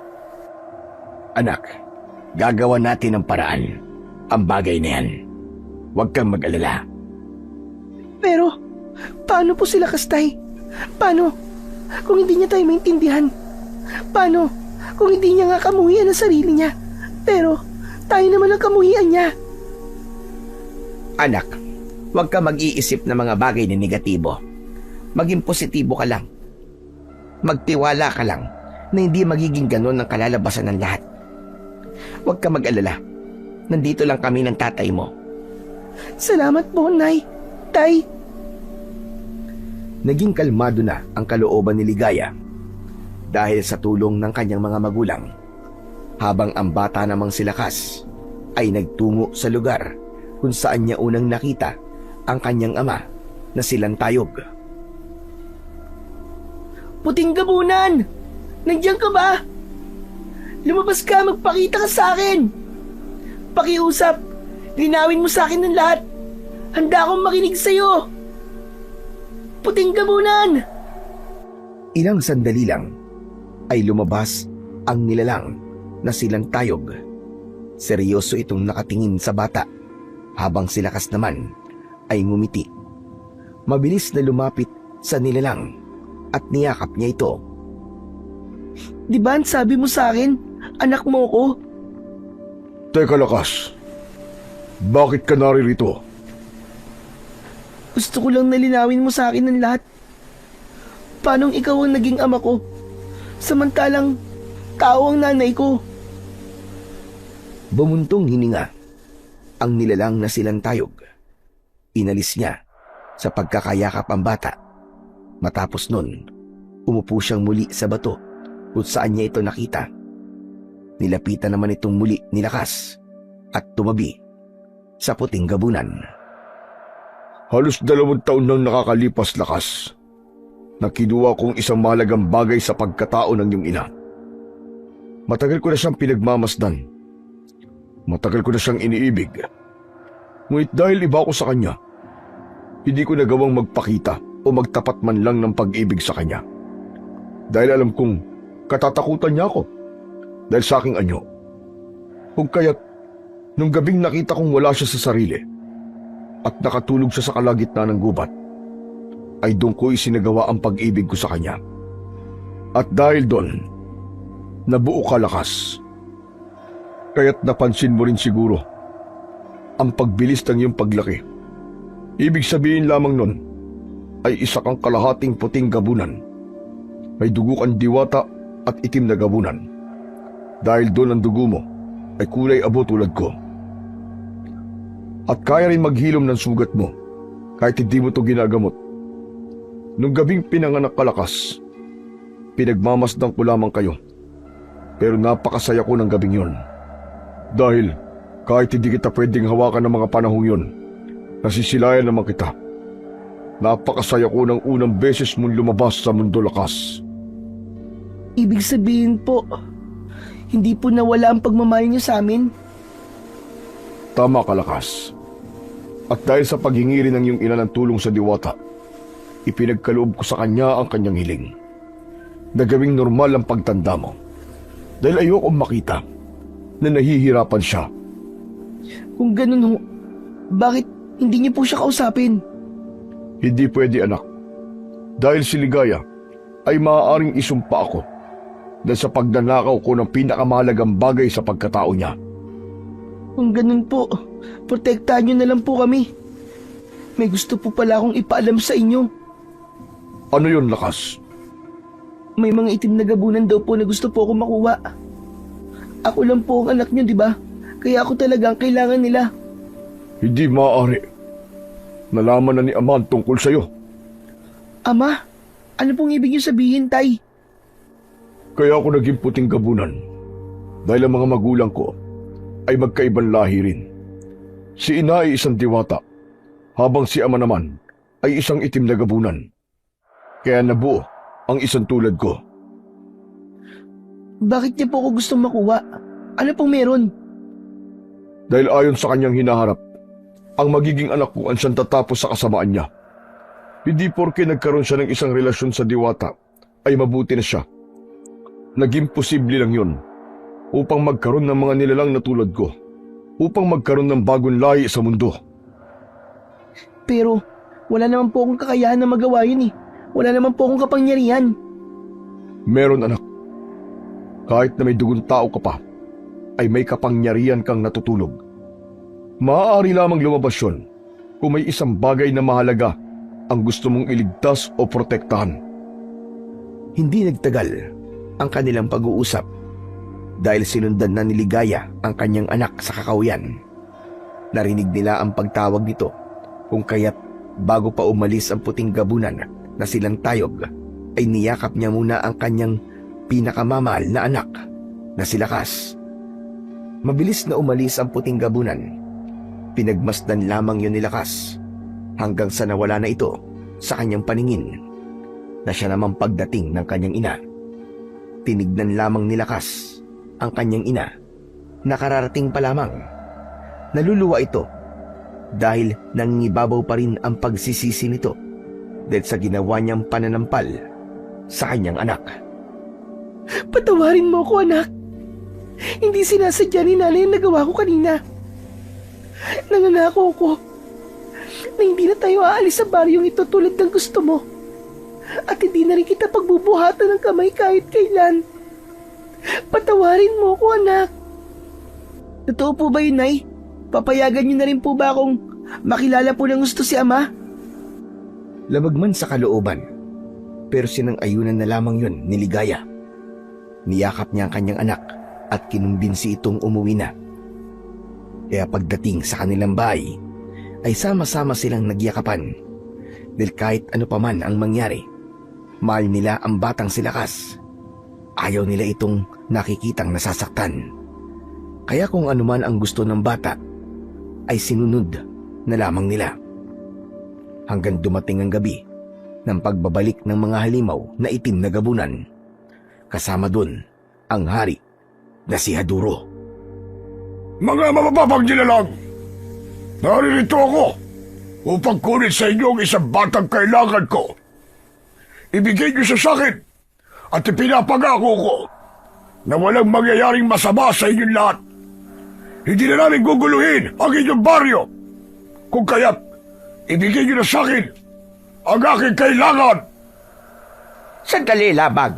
Anak, gagawa natin ang paraan. Ang bagay na yan. Huwag kang mag-alala. Pero, paano po sila Kastay? Paano kung hindi niya tayo maintindihan? Paano kung hindi niya nga kamuhian ang sarili niya? Pero, tayo naman ang kamuhian niya. Anak, huwag ka mag-iisip ng mga bagay na negatibo. Maging positibo ka lang. Magtiwala ka lang na hindi magiging ganon ang kalalabasan ng lahat. Huwag ka mag-alala. Nandito lang kami ng tatay mo. Salamat po, Nay. Tay. Naging kalmado na ang kalooban ni Ligaya dahil sa tulong ng kanyang mga magulang, habang ang bata namang si Lakas ay nagtungo sa lugar kung saan niya unang nakita ang kanyang ama na si Lantayog. Puting Gabunan! Nandiyan ka ba? Lumabas ka, magpakita ka sa akin. Pakiusap, linawin mo sa akin ng lahat. Handa akong makinig sa'yo. Puting Gabunan! Ilang sandali lang ay lumabas ang nilalang na si Lantayog. Seryoso itong nakatingin sa bata habang si Lakas naman ay ngumiti. Mabilis na lumapit sa nilalang at niyakap niya ito. Di ba ang sabi mo sa akin, anak mo ko? Teka, Lakas. Bakit ka naririto? Gusto ko lang nalinawin mo sa akin ng lahat. Paanong ikaw ang naging ama ko? Samantalang tao ang nanay ko. Bumuntong hininga ang nilalang na si Lantayog. Inalis niya sa pagkakayakap ang bata. Matapos nun, umupo siyang muli sa bato kung saan niya ito nakita. Nilapitan naman itong muli ni Lakas at tumabi sa Puting Gabunan. Halos 2 taon nang nakakalipas, Lakas, na kinuha kong isang mahalagang bagay sa pagkatao ng iyong ina. Matagal ko na siyang pinagmamasdan. Matagal ko na siyang iniibig. Ngunit dahil iba ako sa kanya, hindi ko nagawang magpakita o magtapat man lang ng pag-ibig sa kanya. Dahil alam kong katatakutan niya ako dahil sa aking anyo. Kung kaya't nung gabing nakita kong wala siya sa sarili at nakatulog siya sa kalagitnaan ng gubat, ay doon ko isinagawa ang pag-ibig ko sa kanya. At dahil doon, nabuo ka, Lakas. Kaya't napansin mo rin siguro ang pagbilis ng iyong paglaki. Ibig sabihin lamang nun ay isa kang kalahating puting gabunan. May dugo kang diwata at itim na gabunan. Dahil doon ang dugo mo ay kulay abo tulad ko. At kaya rin maghilom ng sugat mo kahit hindi mo ito ginagamot. Nung gabing pinanganak ka, Lakas, pinagmamasdan ko lamang kayo. Pero napakasaya ko ng gabing yon. Dahil kahit hindi kita pwedeng hawakan ng mga panahong yon, nasisilayan naman kita. Napakasaya ko ng unang beses mong lumabas sa mundo, Lakas. Ibig sabihin po, hindi po nawala ang pagmamahal niyo sa amin? Tama ka, Lakas. At dahil sa paghingi rin ng iyong ina ng tulong sa diwata, ipinagkaloob ko sa kanya ang kanyang hiling na gawing normal ang pagtanda mo. Dahil ayokong makita na nahihirapan siya. Kung ganun ho, bakit hindi niyo po siya kausapin? Hindi pwede, anak. Dahil si Ligaya ay maaaring isumpa ako dahil sa pagnanakaw ko ng pinakamahalagang bagay sa pagkatao niya. Kung ganun po, protektahan niyo na lang po kami. May gusto po pala akong ipaalam sa inyo. Ano yun, Lakas? May mga itim na gabunan daw po na gusto po akong makuha. Ako lang po ang anak niyo, di ba? Kaya ako talaga ang kailangan nila. Hindi maaari. Nalaman na ni Ama ang tungkol sa'yo. Ama, ano pong ibig niyo sabihin, Tay? Kaya ako naging puting gabunan dahil ang mga magulang ko ay magkaibang lahi rin. Si ina ay isang diwata, habang si ama naman ay isang itim na gabunan. Kaya nabuo ang isang tulad ko. Bakit niya po ako gustong makuha? Ano pong meron? Dahil ayon sa kanyang hinaharap, ang magiging anak ko ang siyang tatapos sa kasamaan niya. Hindi porke nagkaroon siya ng isang relasyon sa diwata ay mabuti na siya. Naging posible lang yun upang magkaroon ng mga nilalang na tulad ko, upang magkaroon ng bagong lahi sa mundo. Pero wala naman po akong kakayahan na magawa yun eh. Wala naman po akong kapangyarihan. Meron, anak. Kahit na may dugong tao ka pa, ay may kapangyarihan kang natutulog. Maaari lamang lumabas yun kung may isang bagay na mahalaga ang gusto mong iligtas o protektahan. Hindi nagtagal ang kanilang pag-uusap dahil sinundan na ni Ligaya ang kanyang anak sa kakahuyan. Narinig nila ang pagtawag nito kung kaya't bago pa umalis ang puting gabunan na silang tayog ay niyakap niya muna ang kanyang pinakamamahal na anak na si Lakas. Mabilis na umalis ang puting gabunan. Pinagmasdan lamang yun ni Lakas hanggang sa nawala na ito sa kanyang paningin na siya namang pagdating ng kanyang ina. Tinignan lamang ni Lakas ang kanyang ina na kararating pa lamang. Naluluwa ito dahil nangingibabaw pa rin ang pagsisisi nito dahil sa ginawa niyang pananampal sa kanyang anak. Patawarin mo ako, anak. Hindi sinasadya ni nanay ang nagawa ko kanina. Nangangako ko na hindi na tayo aalis sa baryong ito tulad ng gusto mo. At hindi na rin kita pagbubuhatan ng kamay kahit kailan. Patawarin mo ako, anak. Totoo po ba yun, Nay? Papayagan niyo na rin po ba akong makilala po ng gusto si Ama? Labag man sa kalooban, pero sinang-ayunan na lamang yun ni Ligaya. Niyakap niya ang kanyang anak at kinumbinsi itong umuwi na. Kaya pagdating sa kanilang bahay, ay sama-sama silang nagyakapan. Dahil kahit ano pa man ang mangyari, mahal nila ang batang si Lakas. Ayaw nila itong nakikitang nasasaktan. Kaya kung ano man ang gusto ng bata, ay sinunod na lamang nila. Hanggang dumating ang gabi ng pagbabalik ng mga halimaw na itim na gabunan. Kasama dun ang hari na si Haduro. Mga mabababang nilalang, naririto ako upang kunin sa inyo ang isang batang kailangan ko. Ibigay niyo sa akin at ipinapangako ko na walang mangyayaring masama sa inyong lahat. Hindi na namin guguluhin ang inyong baryo. Kung kaya't ibigay niyo na sa akin ang aking kailangan. Sandali lamang.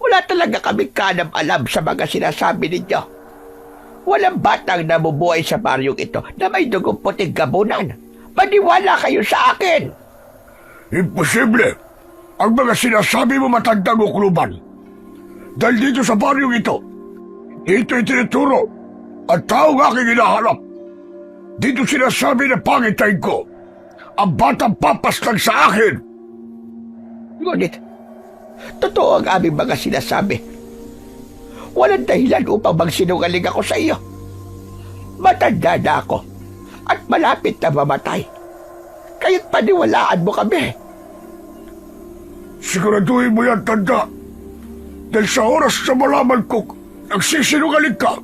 Wala talaga kaming kanam-alam sa mga sinasabi ninyo. Walang batang nabubuhay sa baryong ito na may dugong puting gabunan. Maniwala kayo sa akin. Imposible ang mga sinasabi mo, matandang ukluban. Dahil dito sa baryong ito, ito itinuturo ang taong aking hinahanap. Dito sinasabi na pangitain ko ang batang papaslang sa akin. Ngunit, totoo ang aming mga sinasabi. Walang dahilan upang magsinungaling ako sa iyo. Matanda na ako at malapit na mamatay. kaya't paniwalaan mo kami. Siguraduhin mo yan, tanda. Dahil sa oras na malaman ko nagsisinungaling ka,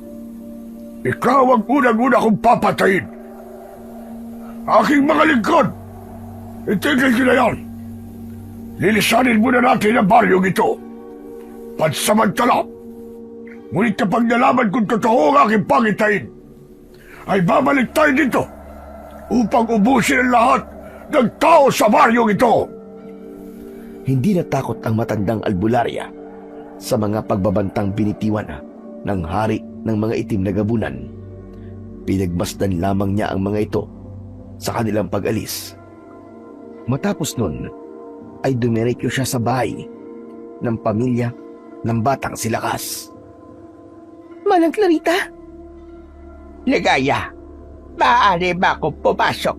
ikaw ang unang-una kong papatayin. Aking mga lingkod, itigil nyo na yan. Lilisanin muna natin ang baryong ito. Pansamantala. Ngunit kapag nalaman kung totoo ang aking pangitain, ay babalik tayo dito upang ubusin ang lahat ng tao sa baryong ito. Hindi natakot ang matandang albularya sa mga pagbabantang binitiwan ng hari ng mga itim na gabunan. Pinagmasdan lamang niya ang mga ito sa kanilang pag-alis. Matapos nun, ay dumiretso siya sa bahay ng pamilya ng batang si Lakas. Manang Clarita? Ligaya, maaari ba akong pumasok?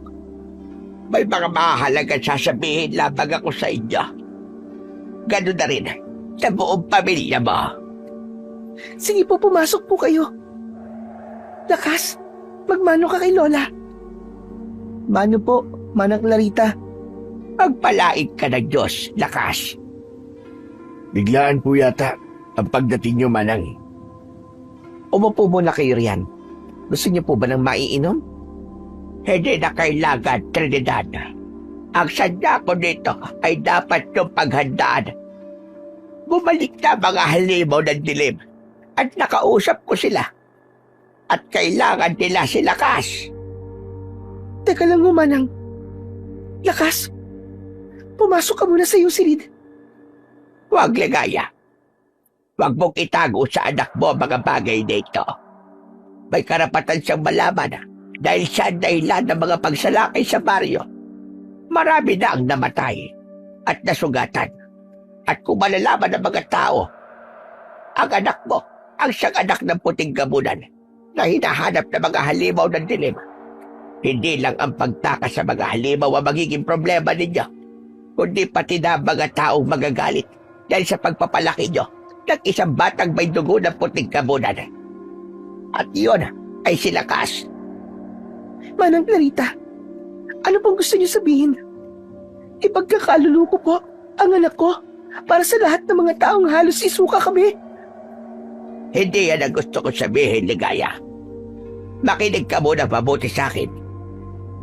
May mga mahalagang sasabihin lamang ako sa inyo. Ganun na rin sa buong pamilya mo. Sige po, pumasok po kayo. Lakas, magmano ka kay Lola. Mano po, Manang Clarita. Pagpalain ka ng Diyos, Lakas. Biglaan po yata ang pagdating niyo, Manang. Umupo muna kayo riyan. Gusto niyo po ba ng maiinom? Hindi na kailangan, Trinidad. Ang sadya ko dito ay dapat yung paghandaan. Bumalik na mga halimaw ng dilim at nakausap ko sila. At kailangan nila si Lakas. Teka lang, Manang. Lakas, pumasok ka muna sa iyong silid. Huwag, Ligaya. Huwag mong itago sa anak mo mga bagay dito. May karapatan siyang malaman dahil siya ang dahilan ng mga pagsalakay sa baryo. Marami na ang namatay at nasugatan. At kung malalaman ng mga tao, ang anak mo ang siyang anak ng puting gabunan na hinahanap ng mga halimaw ng dilim. Hindi lang ang pagtakas sa mga halimaw ang magiging problema ninyo, kundi pati na mga taong magagalit dahil sa pagpapalaki nyo ng isang batang may dugo ng puting gabunan. At iyon ay si Lakas. Manang Clarita, ano pong gusto niyo sabihin? Ipagkakaluluko po ang anak ko para sa lahat ng mga taong halos isuka kami. Hindi yan ang gusto ko sabihin, Ligaya. Makinig ka muna mabuti sa akin.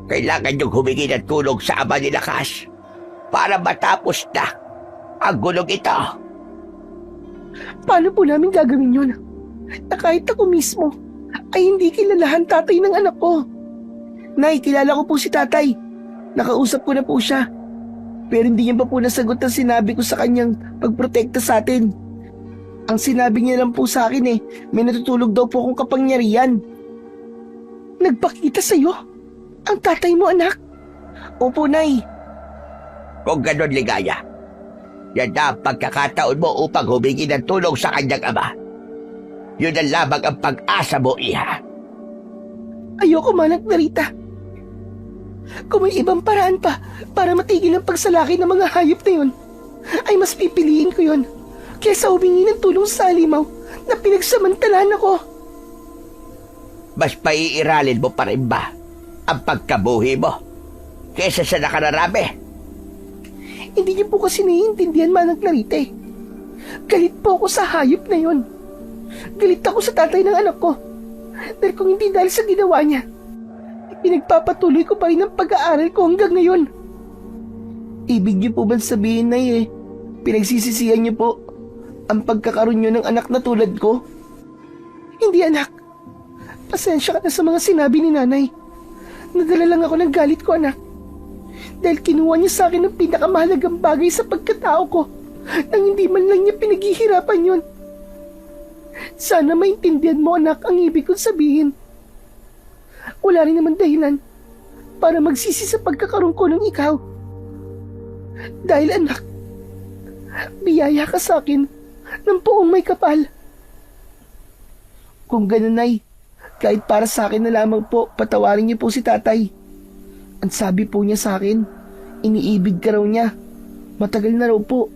Kailangan niyong humingi ng tulong sa ama ni Lakas para matapos na ang gulong ito. Paano po namin gagawin yun? Na kahit ako mismo ay hindi kilalahan tatay ng anak ko. Nay, kilala ko po si tatay. Nakausap ko na po siya. Pero hindi niya pa po nasagot ang sinabi ko sa kanyang pagprotekta sa atin. Ang sinabi niya lang po sa akin may natutulog daw po akong kapangyarihan. Nagpakita sa'yo? Ang tatay mo, anak? Opo, Nay. Kung ganon, Ligaya, yan na ang pagkakataon mo upang humingi ng tulong sa kanyang ama. Yun ang lamang ang pag-asa mo, Iha. Ayoko, Manang Clarita. Kung may ibang paraan pa para matigil ang pagsalaki ng mga hayop na yun, ay mas pipiliin ko yun kaysa humingi ng tulong sa halimaw na pinagsamantalahan ako. Mas paiiralin mo pa rin ba ang pagkabuhi mo kaysa sa nakararami? Hindi niyo po kasi naiintindihan, Manang Clarita. Galit po ako sa hayop na yun. Galit ako sa tatay ng anak ko. Dahil kung hindi dahil sa ginawa niya, pinagpapatuloy ko pa rin ang pag-aaral ko hanggang ngayon. Ibig niyo po ba sabihin, Nay, pinagsisisihan niyo po ang pagkakaroon niyo ng anak na tulad ko? Hindi, anak. Pasensya ka na sa mga sinabi ni Nanay. Nadala lang ako ng galit ko, anak. Dahil kinuha niya sa akin ang pinakamahalagang bagay sa pagkatao ko nang hindi man lang niya pinaghihirapan yun. Sana maintindihan mo, anak, ang ibig kong sabihin. Wala rin naman dahilan para magsisi sa pagkakaroon ko ng ikaw. Dahil, anak, biyaya ka sa akin ng buong may kapal. Kung ganun, Nay, kahit para sa akin na lamang po, patawarin niyo po si tatay. Ang sabi po niya sa akin, iniibig ka raw niya. Matagal na raw po.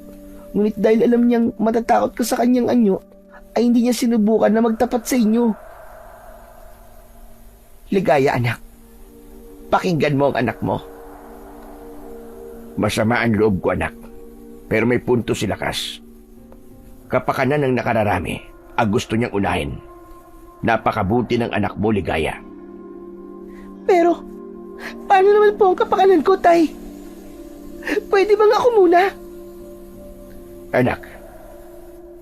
Ngunit dahil alam niyang matatakot ka sa kanyang anyo, ay hindi niya sinubukan na magtapat sa inyo. Ligaya, anak. Pakinggan mo ang anak mo. Masama ang loob ko, anak. Pero may punto si Lakas. Kapakanan ng nakararami ang gusto niyang unahin. Napakabuti ng anak mo, Ligaya. Pero, paano naman po ang kapakanan ko, Tay? Pwede bang ako muna? Anak,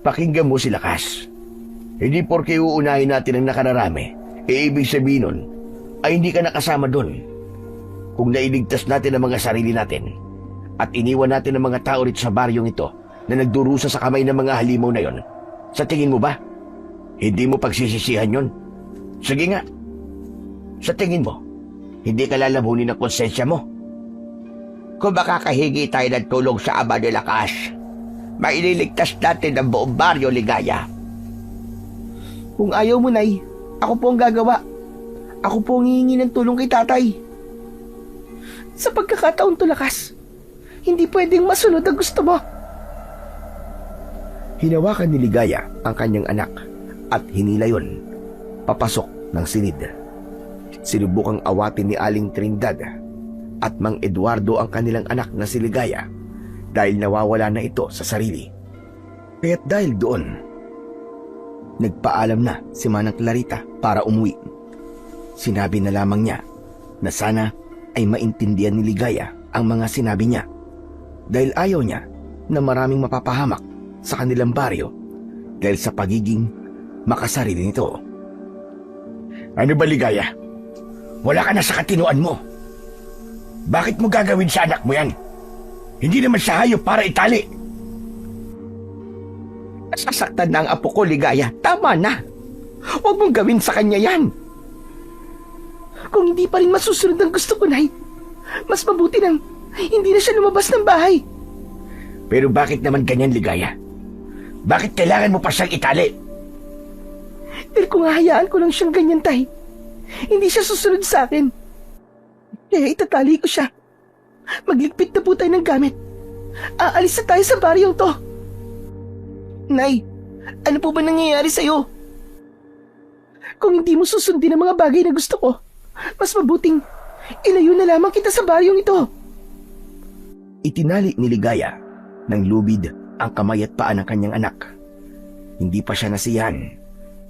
pakinggan mo si Lakas. Hindi porke uunahin natin ang nakararami, ibig sabihin nun, ay hindi ka nakasama doon. Kung nailigtas natin ang mga sarili natin, at iniwan natin ang mga tao rito sa baryong ito na nagdurusa sa kamay ng mga halimaw na yon, sa tingin mo ba, hindi mo pagsisisihan yon? Sige nga, sa tingin mo, hindi ka lalamunin ang konsensya mo. Kung makakahingi tayo ng tulong sa ama ni Lakas, maililigtas natin ang buong baryo, Ligaya. Kung ayaw mo, Nay, ako po ang gagawa. Ako po ang hihingi ng tulong kay Tatay. Sa pagkakataon to, Lakas, hindi pwedeng masunod ang gusto mo. Hinawakan ni Ligaya ang kanyang anak at hinila yon papasok ng silid. Sinubukang awatin ni Aling Trinidad at Mang Eduardo ang kanilang anak na si Ligaya dahil nawawala na ito sa sarili. Kaya't dahil doon, nagpaalam na si Manang Clarita para umuwi. Sinabi na lamang niya na sana ay maintindihan ni Ligaya ang mga sinabi niya dahil ayaw niya na maraming mapapahamak sa kanilang baryo dahil sa pagiging makasarili nito. Ano ba, Ligaya? Wala ka na sa katinuan mo. Bakit mo gagawin sa anak mo yan? Hindi naman siya hayop para itali. Sasaktan na ang apo ko, Ligaya. Tama na. Huwag mong gawin sa kanya yan. Kung hindi pa rin masusunod ang gusto ko, Nay, mas mabuti nang hindi na siya lumabas ng bahay. Pero bakit naman ganyan, Ligaya? Bakit kailangan mo pa siyang itali? Dahil kung hahayaan ko lang siyang ganyan, Tay, hindi siya susunod sa akin. Kaya itatali ko siya. Magligpit na po tayo ng gamit. Aalis na tayo sa baryong to. Nay, ano po ba nangyayari sa'yo? Kung hindi mo susundin ang mga bagay na gusto ko, mas mabuting ilayo na lamang kita sa baryong ito. Itinali ni Ligaya ng lubid ang kamay at paa ng kanyang anak. Hindi pa siya nasiyahan.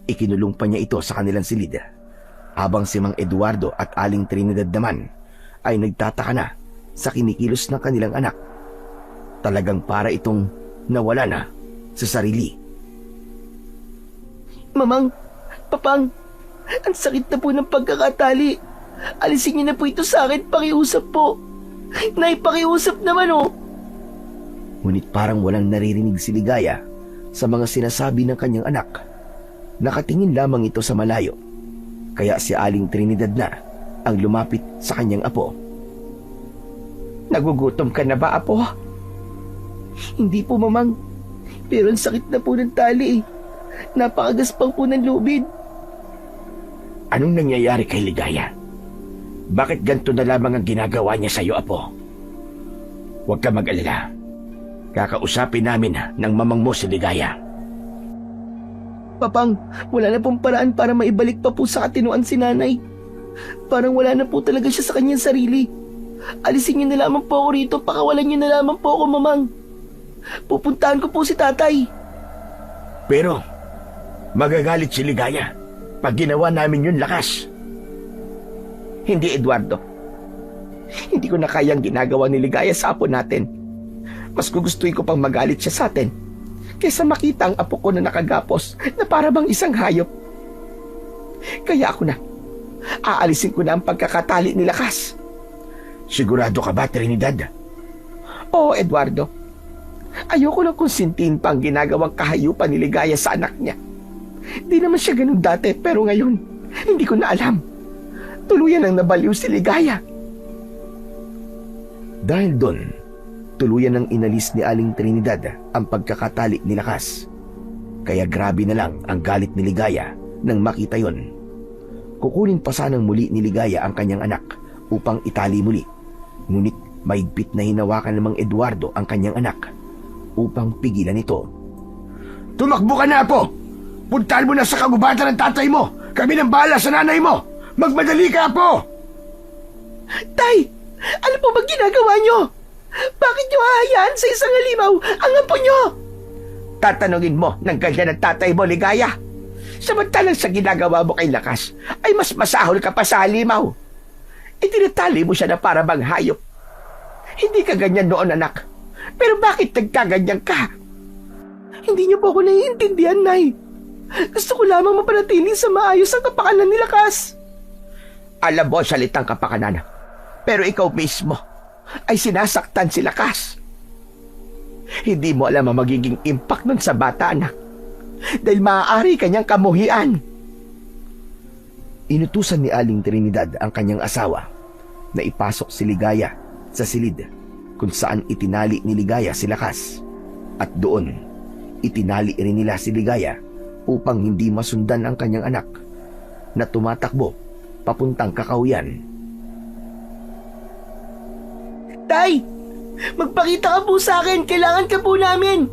Ikinulong pa niya ito sa kanilang silid. Habang si Mang Eduardo at Aling Trinidad naman ay nagtataka na sa kinikilos ng kanilang anak. Talagang para itong nawala na sa sarili. Mamang, Papang, ang sakit na po ng pagkakatali. Alisin niyo na po ito sa akin, pakiusap po. Nay, pakiusap naman oh. Ngunit parang walang naririnig si Ligaya sa mga sinasabi ng kanyang anak. Nakatingin lamang ito sa malayo. Kaya si Aling Trinidad na ang lumapit sa kanyang apo. Nagugutom ka na ba, apo? Hindi po, Mamang. Pero ang sakit na po ng tali eh. Napakagaspang po ng lubid. Anong nangyayari kay Ligaya? Bakit ganito na lamang ang ginagawa niya sa'yo, apo? Huwag ka mag-alala. Kakausapin namin ng mamang mo si Ligaya. Papang, wala na pong paraan para maibalik pa po sa katinuan si nanay. Parang wala na po talaga siya sa kanyang sarili. Alisin niyo na lamang po ako rito, pakawalan niyo na lamang po ako, Mamang. Pupuntahan ko po si tatay. Pero, magagalit si Ligaya pag ginawa namin yun, Lakas. Hindi, Eduardo. Hindi ko na kayang ginagawa ni Ligaya sa apo natin. Mas gugustuhin ko pang magalit siya sa atin kaysa makita ang apo ko na nakagapos na para bang isang hayop. Kaya ako na, aalisin ko na ang pagkakatali ni Lakas. Sigurado ka ba, Trinidad? Oo, Eduardo. Ayoko nang konsintin pa ang ginagawang kahayupan ni Ligaya sa anak niya. Di naman siya ganun dati, pero ngayon, hindi ko na alam. Tuluyan ang nabaliw si Ligaya. Dahil doon, tuluyan ang inalis ni Aling Trinidad ang pagkakatali ni Lakas. Kaya grabe na lang ang galit ni Ligaya nang makita yon. Kukunin pa sanang muli ni Ligaya ang kanyang anak upang itali muli. Ngunit maigpit na hinawakan ng Mang Eduardo ang kanyang anak upang pigilan ito. Tumakbo ka na, apo! Puntahan mo na sa kagubatan ng tatay mo! Kami nang bahala sa nanay mo! Magmadali ka, apo! Tay! Ano po ba ginagawa niyo? Bakit niyo hahayaan sa isang halimaw ang apo niyo? Tatanungin mo ng ganyan ang tatay mo, Ligaya. Samantalang sa ginagawa mo kay Lakas, ay mas masahol ka pa sa halimaw. Itinatali mo siya na para bang hayop. Hindi ka ganyan noon, anak. Pero bakit nagkaganyan ka? Hindi niyo po ako naiintindihan, Nay. Gusto ko lamang mapanatili sa maayos ang kapakanan ni Lakas. Alam mo ang salitang kapakanan. Pero ikaw mismo ay sinasaktan si Lakas. Hindi mo alam ang magiging impact nun sa bata, anak. Dahil maaari kanyang kamuhian. Inutusan ni Aling Trinidad ang kanyang asawa na ipasok si Ligaya sa silid kung saan itinali ni Ligaya si Lakas. At doon, itinali rin nila si Ligaya upang hindi masundan ang kanyang anak na tumatakbo papuntang Kakahuyan. Tay, magpakita ka po sa akin. Kailangan ka po namin.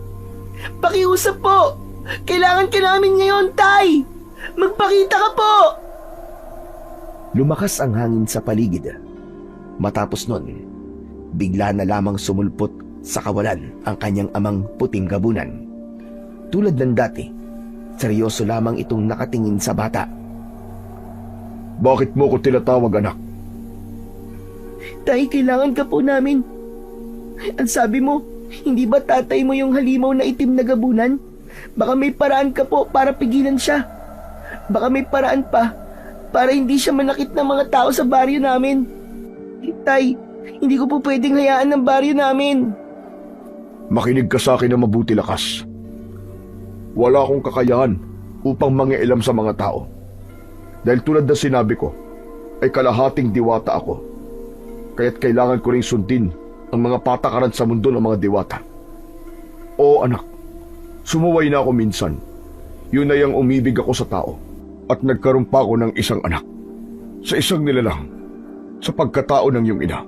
Pakiusap po. Kailangan ka namin ngayon, Tay. Magpakita ka po. Lumakas ang hangin sa paligid. Matapos nun, bigla na lamang sumulpot sa kawalan ang kanyang amang puting gabunan. Tulad ng dati, seryoso lamang itong nakatingin sa bata. Bakit mo ko tinatawag, anak? Tay, kailangan ka po namin. Ang sabi mo, hindi ba tatay mo yung halimaw na itim na gabunan? Baka may paraan ka po para pigilan siya. Baka may paraan pa para hindi siya manakit ng mga tao sa baryo namin. Tay, hindi ko po pwedeng hayaan ng baryo namin. Makinig ka sa akin na mabuti, Lakas. Wala akong kakayahan upang mangialam sa mga tao. Dahil tulad na sinabi ko, ay kalahating diwata ako. Kaya't kailangan ko ring sundin ang mga patakaran sa mundo ng mga diwata. Oo, anak, sumuway na ako minsan. Yun ay ang umibig ako sa tao at nagkaroon pa ako ng isang anak. Sa isang nilalang, sa pagkatao ng iyong ina.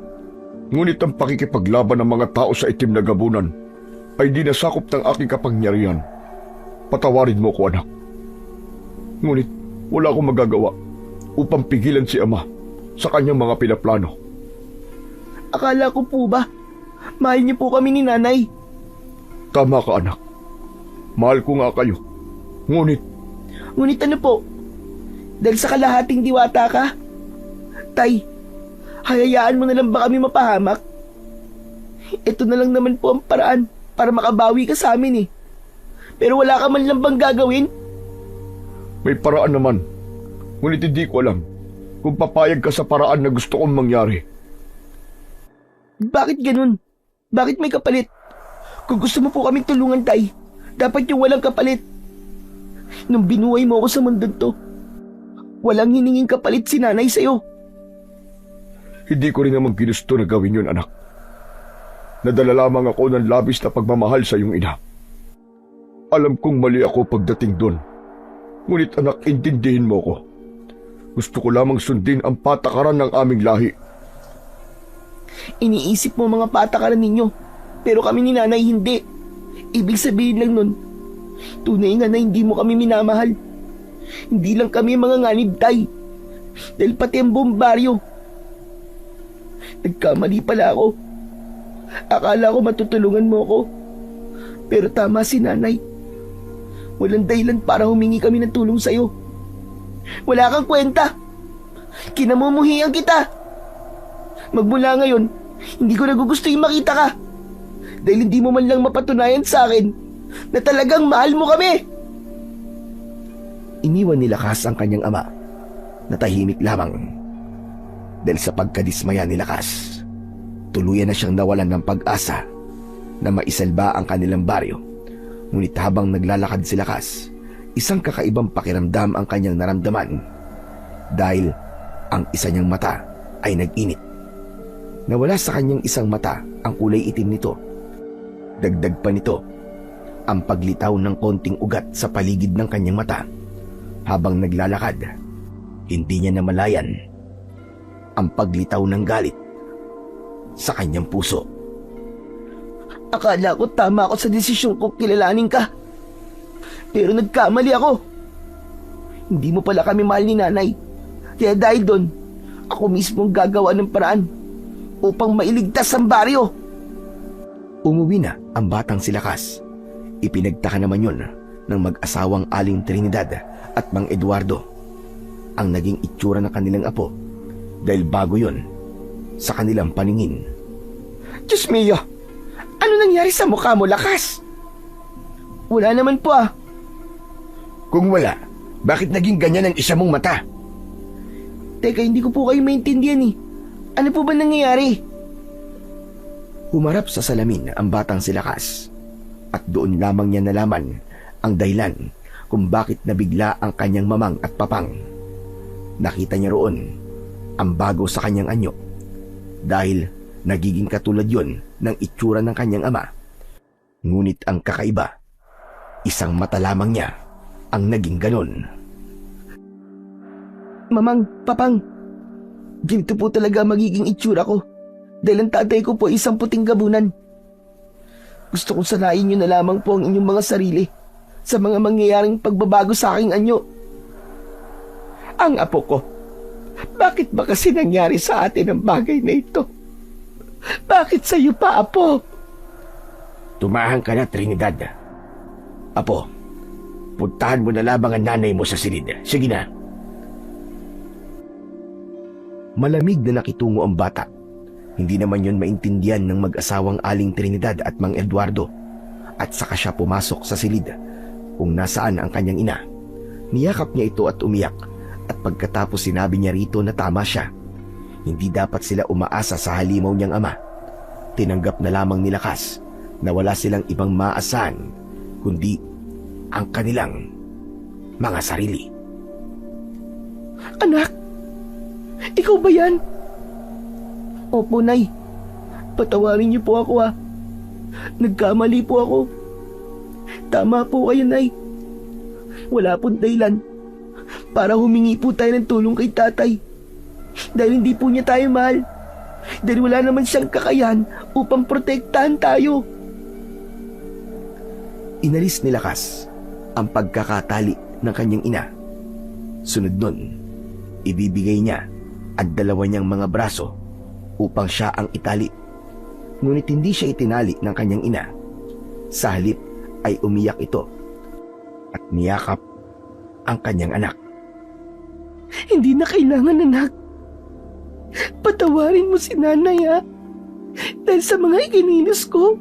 Ngunit ang pakikipaglaban ng mga tao sa itim na gabunan ay di nasakop ng aking kapangyarihan. Patawarin mo ko, anak. Ngunit wala akong magagawa upang pigilan si ama sa kanyang mga pinaplano. Akala ko po ba, mahal niyo po kami ni Nanay. Tama ka, anak. Mahal ko nga kayo. Ngunit ano po? Dahil sa kalahating diwata ka? Tay, hayayaan mo na lang ba kami mapahamak? Ito na lang naman po ang paraan para makabawi ka sa amin eh. Pero wala ka man lang bang gagawin? May paraan naman. Ngunit hindi ko alam kung papayag ka sa paraan na gusto kong mangyari. Bakit ganun? Bakit may kapalit? Kung gusto mo po kaming tulungan, Tay, dapat yung walang kapalit. Nung binuhay mo ako sa mundong to, walang hininging kapalit si Nanay sa'yo. Hindi ko rin naman ginusto na gawin yun, anak. Nadala lamang ako ng labis na pagmamahal sa iyong ina. Alam kong mali ako pagdating doon. Ngunit anak, intindihin mo ko. Gusto ko lamang sundin ang patakaran ng aming lahi. Iniisip mo mga patakaran ninyo, pero kami ni Nanay hindi. Ibig sabihin lang nun, tunay nga na hindi mo kami minamahal. Hindi lang kami mga nganib, Tay. Dahil pati ang buong baryo. Nagkamali pala ako. Akala ko matutulungan mo ako. Pero tama si Nanay. Walang dahilan para humingi kami ng tulong sa'yo. Wala kang kwenta. Kinamumuhian kita. Magmula ngayon, hindi ko nagugusto yung makita ka. Dahil hindi mo man lang mapatunayan sa akin na talagang mahal mo kami. Iniwan ni Lakas ang kanyang ama na tahimik lamang. Dahil sa pagkadismaya ni Lakas, tuluyan na siyang nawalan ng pag-asa na maisalba ang kanilang baryo. Ngunit habang naglalakad si Lakas, isang kakaibang pakiramdam ang kanyang naramdaman dahil ang isa niyang mata ay nag-init. Nawala sa kanyang isang mata ang kulay itim nito. Dagdag pa nito ang paglitaw ng konting ugat sa paligid ng kanyang mata. Habang naglalakad, hindi niya namalayan ang paglitaw ng galit sa kanyang puso. Akala ko tama ako sa desisyon ko kilalanin ka. Pero nagkamali ako. Hindi mo pala kami mahal ni Nanay. Kaya dahil doon, ako mismo ang gagawa ng paraan upang mailigtas ang baryo. Umuwi na ang batang si Lakas. Ipinagtaka naman yun ng mag-asawang Aling Trinidad at Mang Eduardo ang naging itsura ng kanilang apo dahil bago yun sa kanilang paningin. Diyos mio, ano nangyari sa mukha mo, Lakas? Wala naman po ah. Kung wala, bakit naging ganyan ang isa mong mata? Teka, hindi ko po kayo maintindihan eh. Ano po ba nangyayari? Humarap sa salamin ang batang si Lakas at doon lamang niya nalaman ang dahilan kung bakit nabigla ang kanyang mamang at papang. Nakita niya roon ang bago sa kanyang anyo dahil nagiging katulad yon ng itsura ng kanyang ama. Ngunit ang kakaiba, isang mata lamang niya ang naging ganon. Mamang, papang, ganito po talaga magiging itsura ko dahil ang tatay ko po ay isang puting gabunan. Gusto kong sanayin nyo na lamang po ang inyong mga sarili sa mga mangyayaring pagbabago sa aking anyo. Ang apo ko, bakit ba kasi nangyari sa atin ang bagay na ito? Bakit sa iyo pa, apo? Tumahan ka na, Trinidad. Apo, puntahan mo na lamang ang nanay mo sa silid. Sige na. Malamig na nakitungo ang bata. Hindi naman yon maintindihan ng mag-asawang Aling Trinidad at Mang Eduardo at saka siya pumasok sa silid kung nasaan ang kanyang ina. Niyakap niya ito at umiyak at pagkatapos sinabi niya rito na tama siya. Hindi dapat sila umaasa sa halimaw niyang ama. Tinanggap na lamang ni Lakas na wala silang ibang maasahan kundi ang kanilang mga sarili. Anak, ikaw ba yan? Opo, Nay. Patawarin niyo po ako ah. Nagkamali po ako. Tama po kayo, Nay. Wala pong dahilan para humingi po tayo ng tulong kay tatay. Dahil hindi po niya tayo mahal. Dahil wala naman siyang kakayahan upang protektahan tayo. Inalis ni Lakas ang pagkakatali ng kanyang ina. Sunod nun, ibibigay niya ang dalawa niyang mga braso upang siya ang itali. Ngunit hindi siya itinali ng kanyang ina. Sa halip ay umiyak ito at niyakap ang kanyang anak. Hindi na kailangan, anak. Patawarin mo si nanay ha. Dahil sa mga ikinilos ko.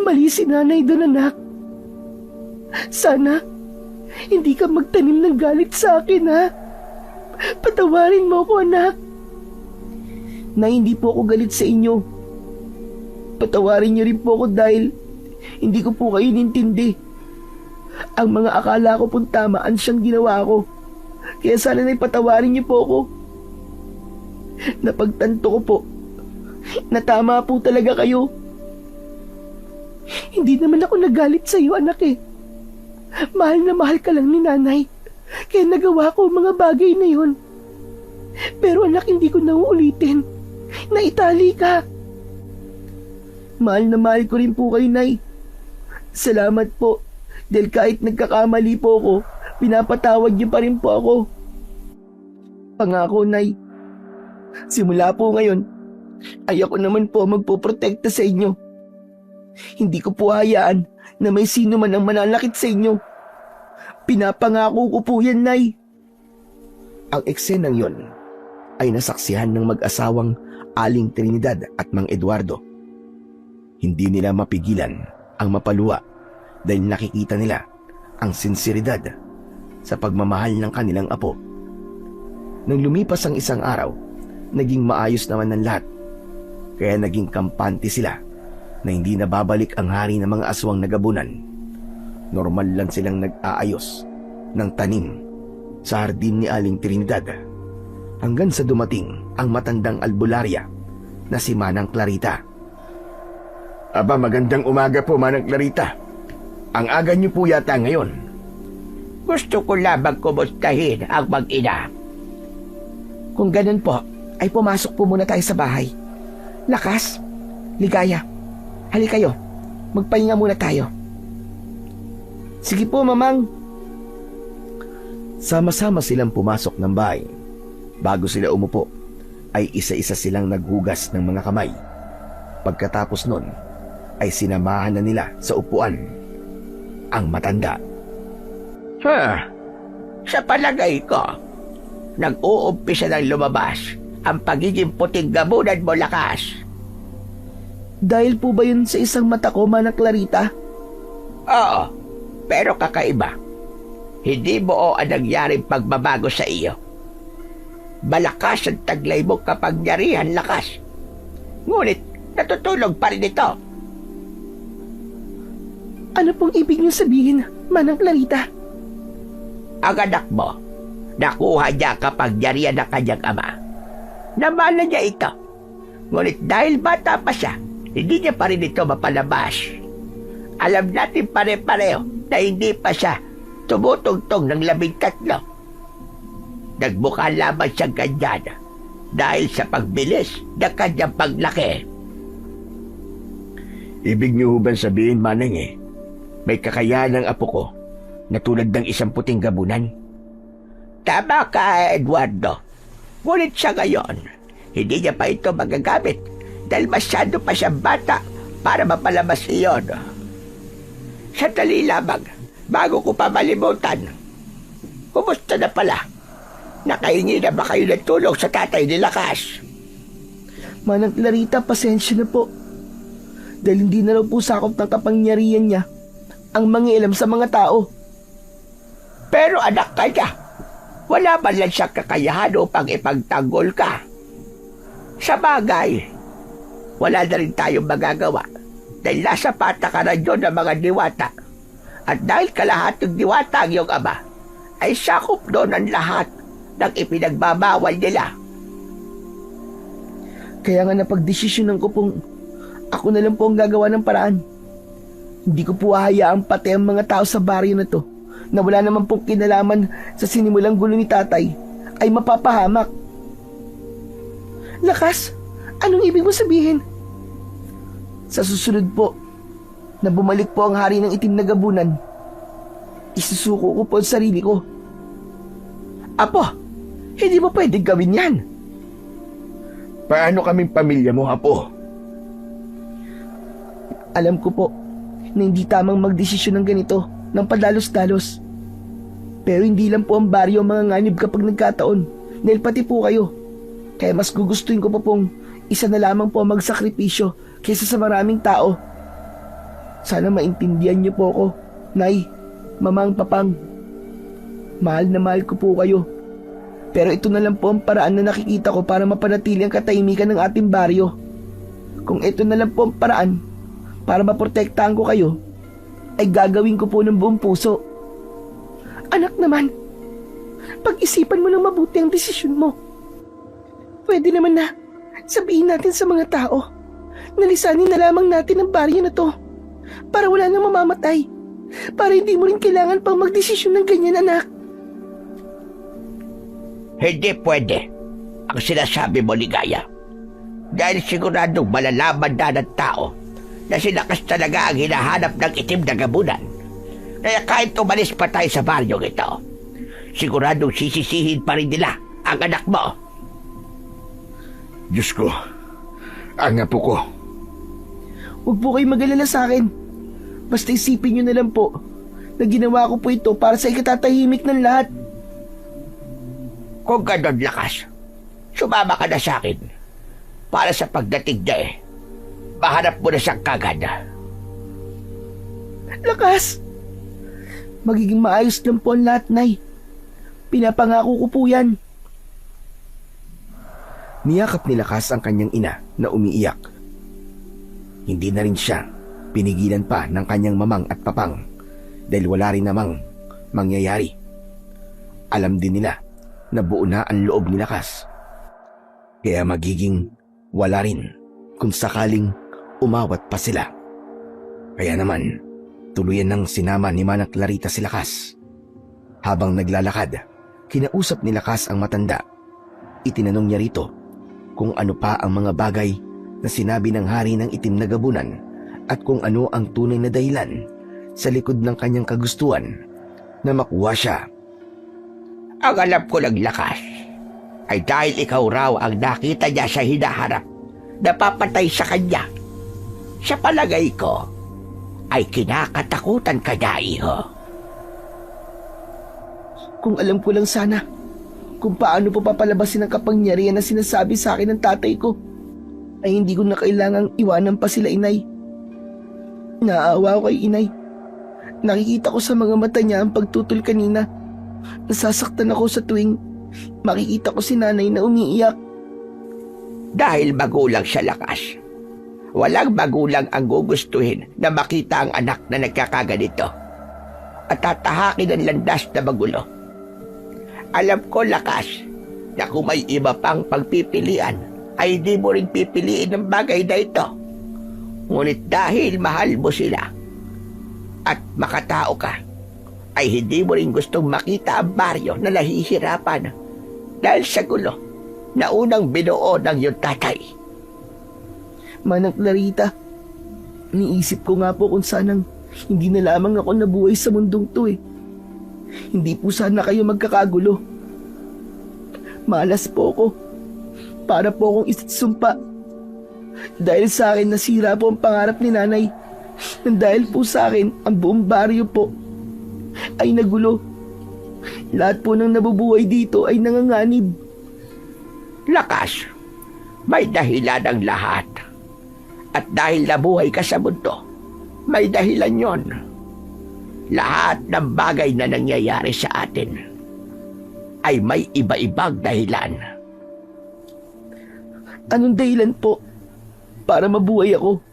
Mali si nanay doon, anak. Sana hindi ka magtanim ng galit sa akin ha. Patawarin mo ako, anak. Na hindi po ako galit sa inyo. Patawarin niyo rin po ako dahil hindi ko po kayo nintindi. Ang mga akala ko pong tamaan siyang ginawa ko. Kaya sana na'y patawarin niyo po ako. Napagtanto ko po na tama po talaga kayo. Hindi naman ako nagalit sa iyo, anak eh. Mahal na mahal ka lang ni nanay. Kaya nagawa ko ang mga bagay na yun. Pero anak, hindi ko na uulitin. Naitali ka. Mahal na mahal ko rin po kayo, Nay. Salamat po. Dahil kahit nagkakamali po ako, pinapatawad niyo pa rin po ako. Pangako, Nay. Simula po ngayon, ay ako naman po magpoprotekta sa inyo. Hindi ko po hayaan na may sino man ang mananakit sa inyo. Pinapangako ko po yan, Nay. Ang eksenang yon ay nasaksihan ng mag-asawang Aling Trinidad at Mang Eduardo. Hindi nila mapigilan ang mapaluwa dahil nakikita nila ang sinseridad sa pagmamahal ng kanilang apo. Nang lumipas ang isang araw, naging maayos naman ng lahat. Kaya naging kampante sila na hindi na babalik ang hari ng mga aswang nagabunan. Normal lang silang nag-aayos ng tanim sa hardin ni Aling Trinidad hanggang sa dumating ang matandang albularya na si Manang Clarita. Aba, magandang umaga po, Manang Clarita. Ang aga niyo po yata ngayon. Gusto ko labang kumustahin ang mag-ina. Kung ganun po, ay pumasok po muna tayo sa bahay. Lakas, Ligaya, hali kayo. Magpahinga muna tayo. Sige po, Mamang. Sama-sama silang pumasok ng bahay. Bago sila umupo, ay isa-isa silang naghugas ng mga kamay. Pagkatapos nun, ay sinamahan na nila sa upuan ang matanda. Sa palagay ko, nag-uumpisa ng lumabas ang pagiging puting gabunan mo, Lakas. Dahil po ba yun sa isang mata ko, Manang Clarita? Oo, pero kakaiba. Hindi mo ang nangyaring pagbabago sa iyo. Malakas ang taglay mo kapangyarihan, Lakas. Ngunit natutulog pa rin ito. Ano pong ibig niyo sabihin, Manang Clarita? Ang anak mo, nakuha niya kapangyarihan ng kanyang ama. Namana niya ito. Ngunit dahil bata pa siya, hindi niya pa rin ito mapalabas. Alam natin pare-pareho na hindi pa siya tumutugtog ng 13. Nagmukha lamang siyang ganyan dahil sa pagbilis ng kanyang paglaki. Ibig niyo ba sabihin, Manang may kakayahan ng apo ko na tulad ng isang puting gabunan? Tama ka, Eduardo. Ngunit sa ngayon, hindi niya pa ito magagamit dahil masyado pa siyang bata para mapalabas iyon. Sandali lamang, bago ko pa malimutan. Kumusta na pala? Nakahingi na ba kayo ng tulong sa tatay ni Lakas? Manang Clarita, pasensya na po. Dahil hindi na raw po sakop ng kapangyarihan niya ang mangialam sa mga tao. Pero anak ka niya, wala man lang siyang kakayahan upang ipagtanggol ka. Sa bagay, wala na rin tayong magagawa dahil nasa patakaran yun ng mga diwata. At dahil kalahating diwata ang iyong ama, ay sakop doon ang lahat ng ipinagbabawal nila. Kaya nga napagdesisyonan ko pong ako na lang po ang gagawa ng paraan. Hindi ko po hahayaan pati ang mga tao sa baryo na to na wala naman pong kinalaman sa sinimulang gulo ni tatay ay mapapahamak. Lakas, anong ibig mo sabihin? Sa susunod po, na bumalik po ang hari ng itim na gabunan, isusuko ko po ang sarili ko. Apo, hindi mo pwedeng gawin yan. Paano kaming pamilya mo, Apo? Alam ko po na hindi tamang magdesisyon ng ganito ng padalos-dalos. Pero hindi lang po ang baryo ang mga nganib kapag nagkataon, dahil pati po kayo. Kaya mas gugustuhin ko pa pong isa na lamang po ang magsakripisyo kaysa sa maraming tao. Sana maintindihan niyo po ako, Nay, Mamang, Papang. Mahal na mahal ko po kayo. Pero ito na lang po ang paraan na nakikita ko para mapanatili ang katahimikan ng ating baryo. Kung ito na lang po ang paraan para maprotektahan ko kayo, ay gagawin ko po ng buong puso. Anak naman, pag-isipan mo ng mabuti ang desisyon mo. Pwede naman na sabihin natin sa mga tao na lisanin na lamang natin ang baryo na to para wala nang mamamatay. Para hindi mo rin kailangan pang magdesisyon ng ganyan, anak. Hindi pwede ang sinasabi mo, Ligaya. Dahil siguradong malalaman na ng tao na si Lakas talaga ang hinahanap ng itim na gabunan. Kaya kahit umalis pa tayo sa baryong ito, siguradong sisisihin pa rin nila ang anak mo. Diyos ko, ang apo ko. Huwag po kayong mag-alala sa akin. Basta isipin nyo na lang po na ginawa ko po ito para sa ikatatahimik ng lahat. Kung ganon, Lakas, sumama ka na sa akin. Para sa pagdating niya mahanap mo na siyang kagad. Lakas! Magiging maayos lang po ang lahat, Nay. Pinapangako ko po yan. Niyakap ni Lakas ang kanyang ina na umiiyak. Hindi na rin siya pinigilan pa ng kanyang mamang at papang dahil wala rin namang mangyayari. Alam din nila na buo na ang loob ni Lakas. Kaya magiging wala rin kung sakaling umawat pa sila. Kaya naman, tuluyan ng sinama ni Manang Clarita si Lakas. Habang naglalakad, kinausap ni Lakas ang matanda. Itinanong niya rito kung ano pa ang mga bagay na sinabi ng hari ng itim na gabunan at kung ano ang tunay na dahilan sa likod ng kanyang kagustuhan na makuha siya. Ang alam ko lang, Lakas, ay dahil ikaw raw ang nakita niya sa hinaharap na papatay sa kanya. Sa palagay ko, ay kinakatakutan ka niya, iho. Kung alam ko lang sana kung paano po papalabasin ang kapangyarihan na sinasabi sa akin ng tatay ko, ay hindi ko na kailangang iwanan pa sila, inay. Naaawa ko kay inay. Nakikita ko sa mga mata niya ang pagtutol kanina. Nasasaktan ako sa tuwing makikita ko si nanay na umiiyak. Dahil magulang siya, Lakas. Walang magulang ang gugustuhin na makita ang anak na nagkakaganito at tatahakin ang landas na magulo. Alam ko, Lakas, na kung may iba pang pagpipilian, ay di mo rin pipiliin ang bagay na ito. Ngunit dahil mahal mo sila at makatao ka, ay hindi mo rin gustong makita ang baryo na nahihirapan dahil sa gulo na unang binuo ng iyong tatay. Manang Clarita, iniisip ko nga po kung sanang hindi na lamang ako nabuhay sa mundong to eh. Hindi po sana kayo magkakagulo. Malas po ako. Para po akong isitsumpa. Dahil sa akin nasira po ang pangarap ni nanay. Nang dahil po sa akin, ang buong baryo po ay nagulo. Lahat po ng nabubuhay dito ay nanganganib. Lakas, may dahilan ang lahat. At dahil nabuhay ka sa mundo, may dahilan yon. Lahat ng bagay na nangyayari sa atin ay may iba-ibang dahilan. Anong dahilan po para mabuhay ako?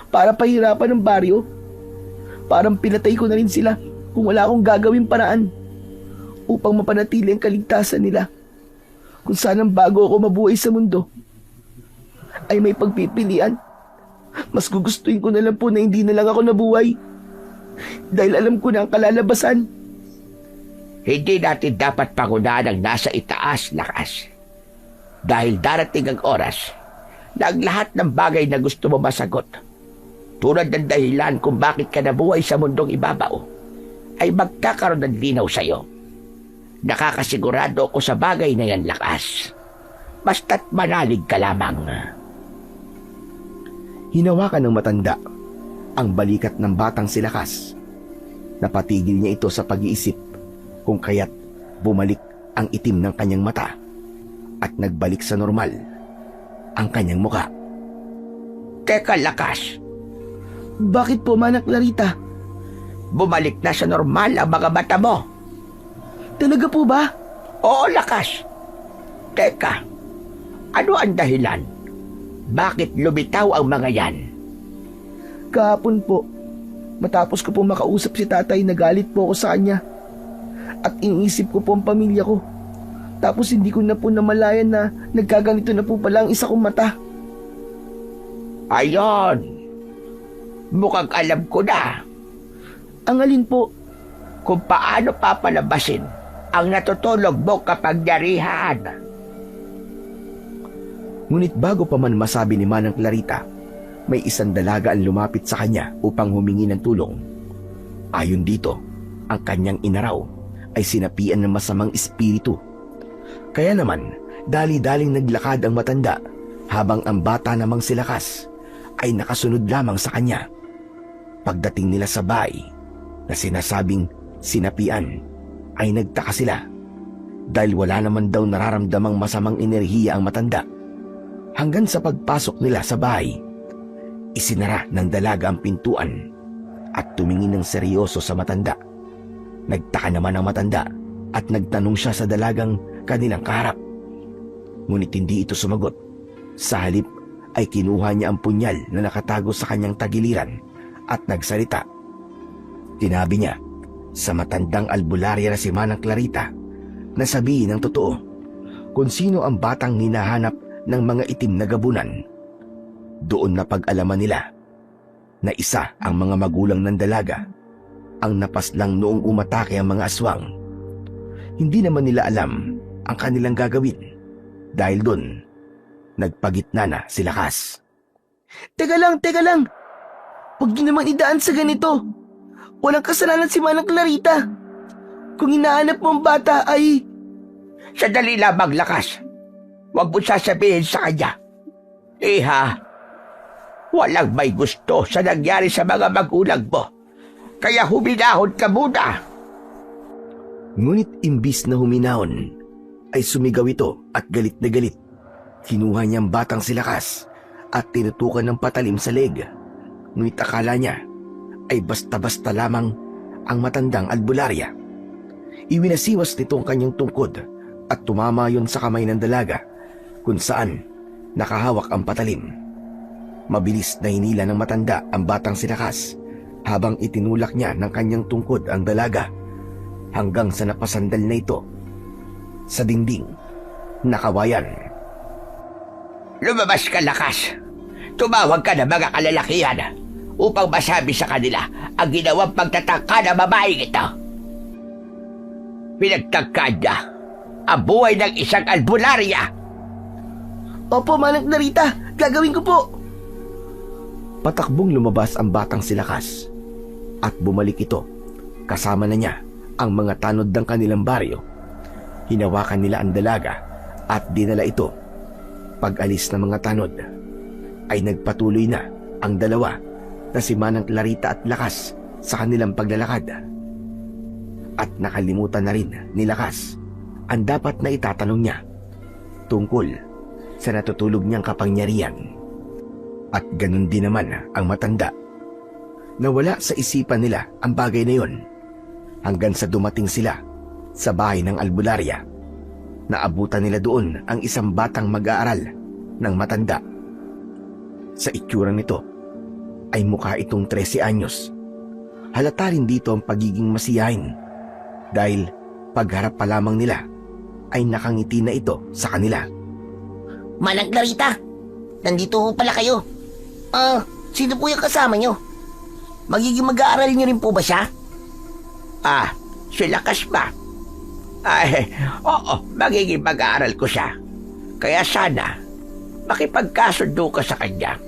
Para pahirapan ng baryo? Parang pinatay ko na rin sila kung wala akong gagawing paraan upang mapanatili ang kaligtasan nila. Kung sanang bago ako mabuhay sa mundo ay may pagpipilian, mas gugustuhin ko na lang po na hindi na lang ako nabuhay. Dahil alam ko na ang kalalabasan. Hindi natin dapat pangunahan ang nasa itaas, Lakas. Dahil darating ang oras na ang lahat ng bagay na gusto mo masagot, tulad ng dahilan kung bakit ka nabuhay sa mundong ibabaw, ay magkakaroon ng linaw sa'yo. Nakakasigurado ko sa bagay na yan, Lakas. Basta't manalig ka lamang. Hinawakan ng matanda ang balikat ng batang si Lakas. Napatigil niya ito sa pag-iisip kung kaya't bumalik ang itim ng kanyang mata at nagbalik sa normal ang kanyang muka. Teka, Lakas. Bakit po, Manang Clarita? Bumalik na sa normal ang mga mata mo. Talaga po ba? Oo, Lakas. Teka, ano ang dahilan? Bakit lumitaw ang mga yan? Kahapon po, matapos ko po makausap si tatay, nagalit po ako sa kanya. At iniisip ko po ang pamilya ko. Tapos hindi ko na po namalayan na nagkaganito na po pala ang isa kong mata. Ayon. Mukhang alam ko na Ang alin po? kung paano papalabasin ang natutulog mo kapangyarihan. Ngunit bago pa man masabi ni Manang Clarita, may isang dalaga ang lumapit sa kanya upang humingi ng tulong. Ayon dito, ang kanyang inaraw ay sinapian ng masamang espiritu. Kaya naman, dali-daling naglakad ang matanda habang ang bata namang si Lakas ay nakasunod lamang sa kanya. Pagdating nila sa bahay na sinasabing sinapian, ay nagtaka sila dahil wala naman daw nararamdamang masamang enerhiya ang matanda. Hanggang sa pagpasok nila sa bahay, isinara ng dalaga ang pintuan at tumingin ng seryoso sa matanda. Nagtaka naman ang matanda at nagtanong siya sa dalagang kanilang kaharap. Ngunit hindi ito sumagot. Sa halip ay kinuha niya ang punyal na nakatago sa kanyang tagiliran at nagsalita. Tinabi niya sa matandang albularya na si Manang Clarita na sabihin ang totoo kung sino ang batang hinahanap ng mga itim na gabunan. Doon na pag-alaman nila na isa ang mga magulang ng dalaga ang napaslang noong umatake ang mga aswang. Hindi naman nila alam ang kanilang gagawin dahil doon nagpagitna na si Lakas. Teka lang. Huwag niyo naman idaan sa ganito. Walang kasalanan si Manang Clarita. Kung hinahanap mo ang bata ay... Sandali lamang, Lakas. Huwag mo sasabihin sa kanya. Iha, Walang may gusto sa nangyari sa mga magulang mo. Kaya huminahon ka muna. Ngunit imbis na huminahon, ay sumigaw ito at galit na galit. Kinuha niya ang batang si Lakas at tinutukan ng patalim sa leg. Ngunit akala niya ay basta-basta lamang ang matandang albularya. Iwinasiwas nito ang kanyang tungkod at tumama yon sa kamay ng dalaga kung saan nakahawak ang patalim. Mabilis na hinila ng matanda ang batang si Lakas habang itinulak niya ng kanyang tungkod ang dalaga hanggang sa napasandal na ito sa dingding na kawayan. Lumabas ka, Lakas. Tumawag ka ng mga kalalakihan upang masabi sa kanila ang ginawang pagtatangka ng babaeng ito. Pinagtangka niya ang buhay ng isang albularya. Opo, Manang Clarita, gagawin ko po. Patakbong lumabas ang batang si Lakas at bumalik ito kasama na niya ang mga tanod ng kanilang baryo. Hinawakan nila ang dalaga at dinala ito. Pag-alis ng mga tanod ay nagpatuloy na ang dalawa na si Manang Clarita at Lakas sa kanilang paglalakad. At nakalimutan na rin ni Lakas ang dapat na itatanong niya tungkol sa natutulog niyang kapangyarihan. At ganun din naman ang matanda. Nawala sa isipan nila ang bagay na yon hanggang sa dumating sila sa bahay ng albularya. Naabutan nila doon ang isang batang mag-aaral ng matanda. Sa itsura nito ay mukha itong 13 anyos. Halata rin dito ang pagiging masiyahin dahil pagharap pa lamang nila ay nakangiti na ito sa kanila. Manang Clarita, nandito ho pala kayo. Sino po yung kasama nyo? Magiging mag-aaral nyo rin po ba siya? Si Lakas ba? Ay, oo, magiging mag-aaral ko siya. Kaya sana, makipagkasundo ka sa kanya.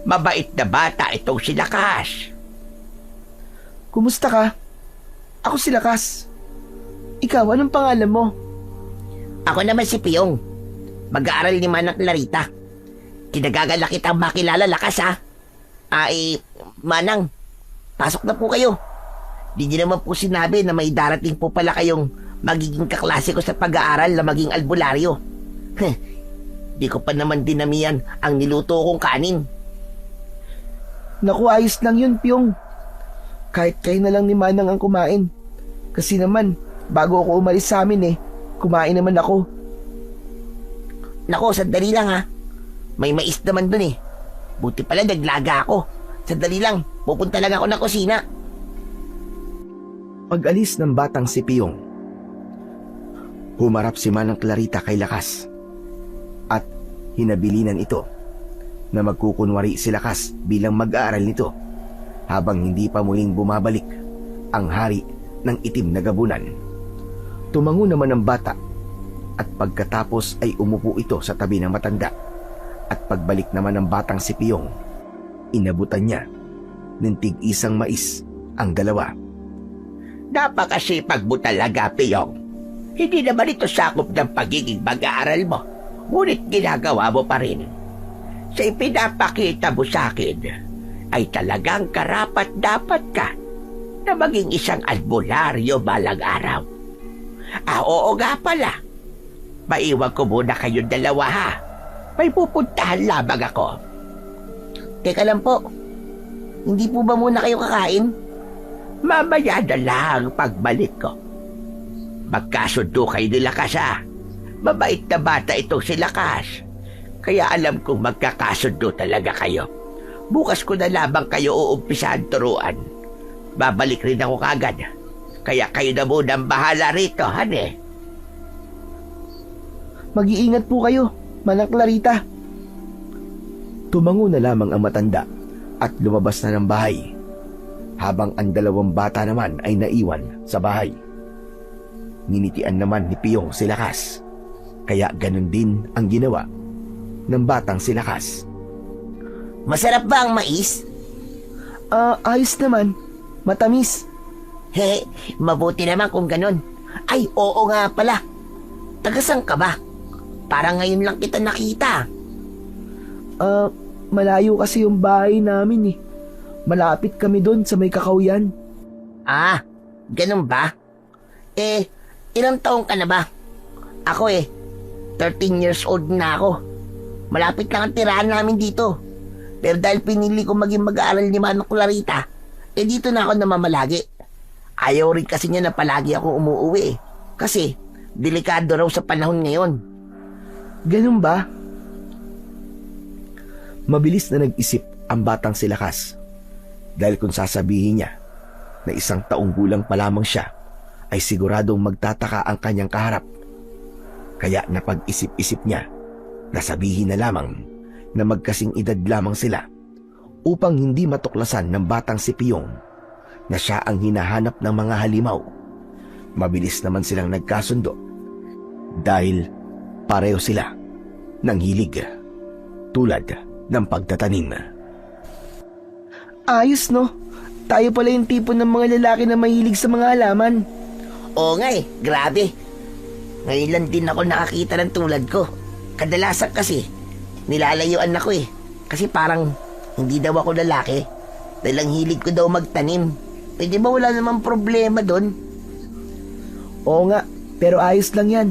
Mabait na bata itong si Lakas. Kumusta ka? Ako si Lakas. Ikaw, anong pangalan mo? Ako naman si Piyong. Mag-aaral ni Manang Clarita. Kinagagalak kitang makilala, Lakas, ha? Manang, pasok na po kayo. Di niyo naman po sinabi na may darating po pala kayong magiging kaklase ko sa pag-aaral na maging albularyo. Di ko pa naman dinamihan ang niluto kong kanin. Naku, ayos lang yun, Pyong. Kahit kayo na lang ni Manang ang kumain. Kasi naman, bago ako umalis sa amin kumain naman ako. Naku, sandali lang, ha? May mais naman dun Buti pala naglaga ako. Sandali lang, pupunta lang ako ng kusina. Pag-alis ng batang si Piyong, humarap si Manang Clarita kay Lakas at hinabilinan ito na magkukunwari si Lakas bilang mag-aaral nito habang hindi pa muling bumabalik ang hari ng itim na gabunan. Tumango naman ang bata at pagkatapos ay umupo ito sa tabi ng matanda. At pagbalik naman ng batang si Piyong, inabutan niya ng tig-isang mais ang dalawa. Napakasipag mo talaga, Piyong. Hindi naman ito sakop ng pagiging mag-aaral mo. Ngunit ginagawa mo pa rin. Sa ipinapakita mo sa akin, ay talagang karapat-dapat ka na maging isang albularyo balang araw. Oo nga pala. Maiwan ko muna kayong dalawa, ha? May pupuntahan lamang ako. Teka lang po, hindi po ba muna kayo kakain? Mamaya na lang pagbalik ko. Magkasundo kayo ni Lakas, ha? Mabait na bata itong si Lakas. Kaya alam kong magkakasundo talaga kayo. Bukas ko na lamang kayo uumpisahan turuan. Babalik rin ako kagad. Kaya kayo na muna ang bahala rito, hane? Mag-iingat po kayo, Manang Clarita. Tumango na lamang ang matanda at lumabas na ng bahay habang ang dalawang bata naman ay naiwan sa bahay. Ninitian naman ni Piyong si Lakas, kaya ganun din ang ginawa ng batang si Lakas. Masarap ba ang mais? Ayos naman. Matamis. Mabuti naman kung ganun. Ay, oo nga pala. Tagasang ka ba? Parang ngayon lang kita nakita. malayo kasi yung bahay namin eh. Malapit kami doon sa may kakawyan. Ah, ganun ba? Ilang taong ka na ba? Ako 13 years old na ako. Malapit lang ang tirahan namin dito. Pero dahil pinili ko maging mag-aaral ni Manong Clarita, dito na ako namamalagi. Ayaw rin kasi niya na palagi ako umuuwi kasi delikado raw sa panahon ngayon. Ganun ba? Mabilis na nag-isip ang batang si Lakas. Dahil kung sasabihin niya na 1 taong gulang pa lamang siya, ay siguradong magtataka ang kanyang kaharap. Kaya napag-isip-isip niya na sabihin na lamang na magkasing edad lamang sila upang hindi matuklasan ng batang si Piyong na siya ang hinahanap ng mga halimaw. Mabilis naman silang nagkasundo dahil pareho sila ng hilig tulad ng pagtatanim. Ayos no? Tayo pala yung tipo ng mga lalaki na mahilig sa mga halaman. Oo nga grabe. Ngayon lang din ako nakakita ng tulad ko. Kadalasan kasi, nilalayuan ako Kasi parang hindi daw ako lalaki. Dahil ang hilig ko daw magtanim. Di ba wala namang problema doon? Oo nga, pero ayos lang yan.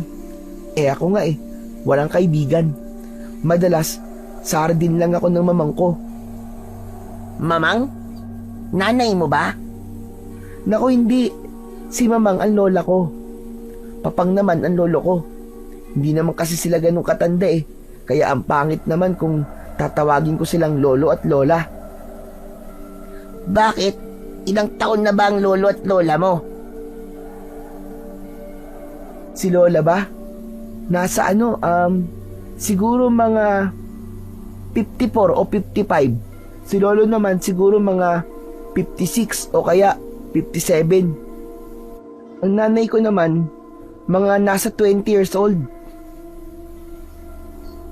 Ako nga walang kaibigan. Madalas, sardin lang ako ng mamang ko. Mamang? Nanay mo ba? Naku hindi, si mamang ang lola ko. Papang naman ang lolo ko. Hindi naman kasi sila ganun katanda kaya ang pangit naman kung tatawagin ko silang lolo at lola. Bakit? Ilang taon na ba ang lolo at lola mo? Si lola ba? Nasa siguro mga 54 o 55. Si lolo naman siguro mga 56 o kaya 57. Ang nanay ko naman, mga nasa 20 years old.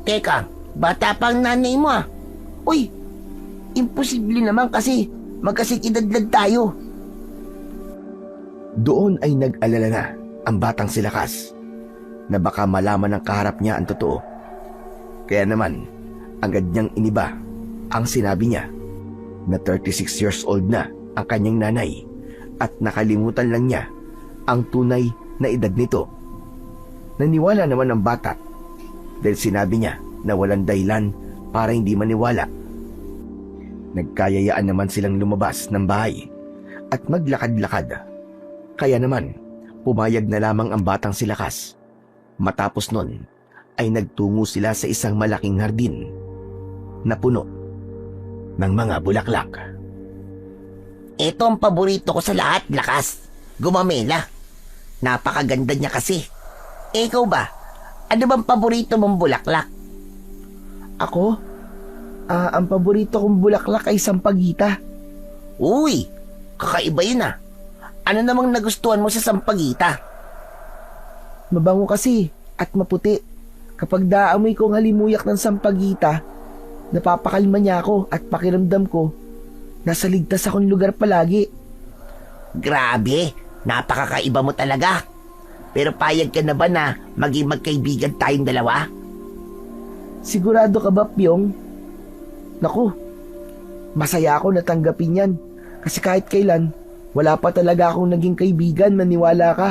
Teka, bata pa ang nanay mo Uy, imposible naman kasi magkasing edad tayo. Doon ay nag-alala na ang batang si Lakas na baka malaman ng kaharap niya ang totoo. Kaya naman, agad niyang iniba ang sinabi niya na 36 years old na ang kanyang nanay at nakalimutan lang niya ang tunay na edad nito. Naniwala naman ang bata dahil sinabi niya na walang dahilan para hindi maniwala. Nagkayayaan naman silang lumabas ng bahay at maglakad-lakad. Kaya naman, pumayag na lamang ang batang si Lakas. Matapos nun, ay nagtungo sila sa isang malaking hardin na puno ng mga bulaklak. Ito ang paborito ko sa lahat, Lakas. Gumamela. Napakaganda niya kasi. Ikaw ba? Ano bang paborito mong bulaklak? Ako? Ang paborito kong bulaklak ay sampagita. Uy, kakaiba yun Ano namang nagustuhan mo sa sampagita? Mabango kasi at maputi. Kapag daamoy ko ang halimuyak ng sampagita, napapakalma niya ako at pakiramdam ko nasa ligtas akong lugar palagi. Grabe, napakakaiba mo talaga. Pero payag ka na ba na maging magkaibigan tayong dalawa? Sigurado ka ba, Pyong? Naku, masaya ako natanggapin yan. Kasi kahit kailan, wala pa talaga akong naging kaibigan, maniwala ka.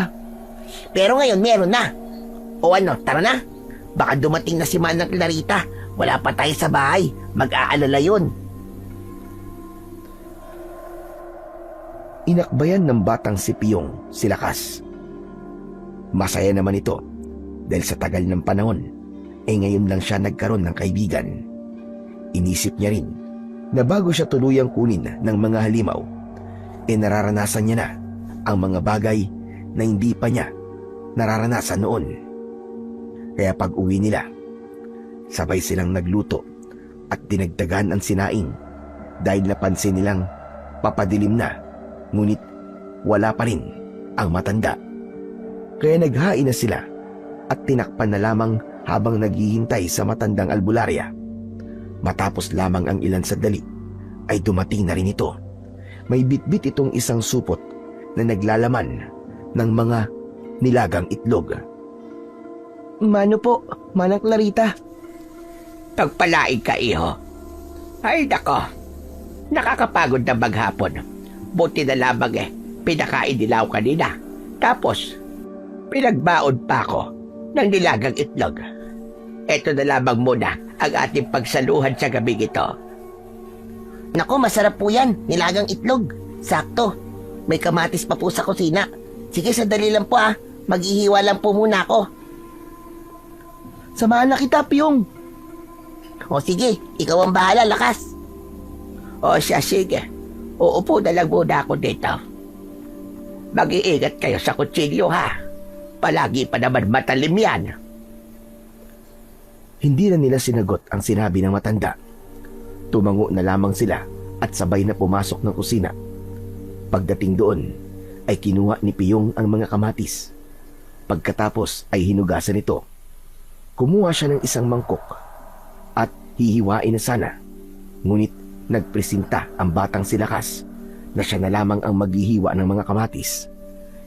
Pero ngayon meron na. O ano, tara na. Baka dumating na si Manang Clarita. Wala pa tayo sa bahay. Mag-aalala yun. Inakbayan ng batang si Piyong si Lakas. Masaya naman ito dahil sa tagal ng panahon ngayon lang siya nagkaroon ng kaibigan. Inisip niya rin na bago siya tuluyang kunin ng mga halimaw, nararanasan niya na ang mga bagay na hindi pa niya nararanasan noon. Kaya pag uwi nila, sabay silang nagluto at dinagdagan ang sinaing dahil napansin nilang papadilim na, ngunit wala pa rin ang matanda. Kaya naghain na sila at tinakpan na lamang habang naghihintay sa matandang albularya. Matapos lamang ang ilan sandali ay dumating na rin ito. May bitbit itong isang supot na naglalaman ng mga nilagang itlog. Mano po, Manang Clarita. Pagpalain ka, iho. Ay, nako. Nakakapagod na maghapon. Buti na lamang pinakain nila ako kanina. Tapos, pinagbaon pa ako ng nilagang itlog. Ito na lamang muna ang ating pagsaluhan sa gabing ito. Naku, masarap po yan. Nilagang itlog. Sakto. May kamatis pa po sa kusina. Sige, sandali lang po Maghihiwa lang po muna ako. Samahan na kita, Piyong. O sige, ikaw ang bahala, Lakas. O siya, sige. Uupo na lang muna ako dito. Mag-iingat kayo sa kutsilyo, ha? Palagi pa naman matalim yan. Hindi na nila sinagot ang sinabi ng matanda. Tumango na lamang sila at sabay na pumasok ng kusina. Pagdating doon, ay kinuha ni Piyong ang mga kamatis. Pagkatapos ay hinugasan ito. Kumuha siya ng isang mangkok at hihiwain na sana. Ngunit nagpresinta ang batang si Lakas na siya na lamang ang maghihiwa ng mga kamatis.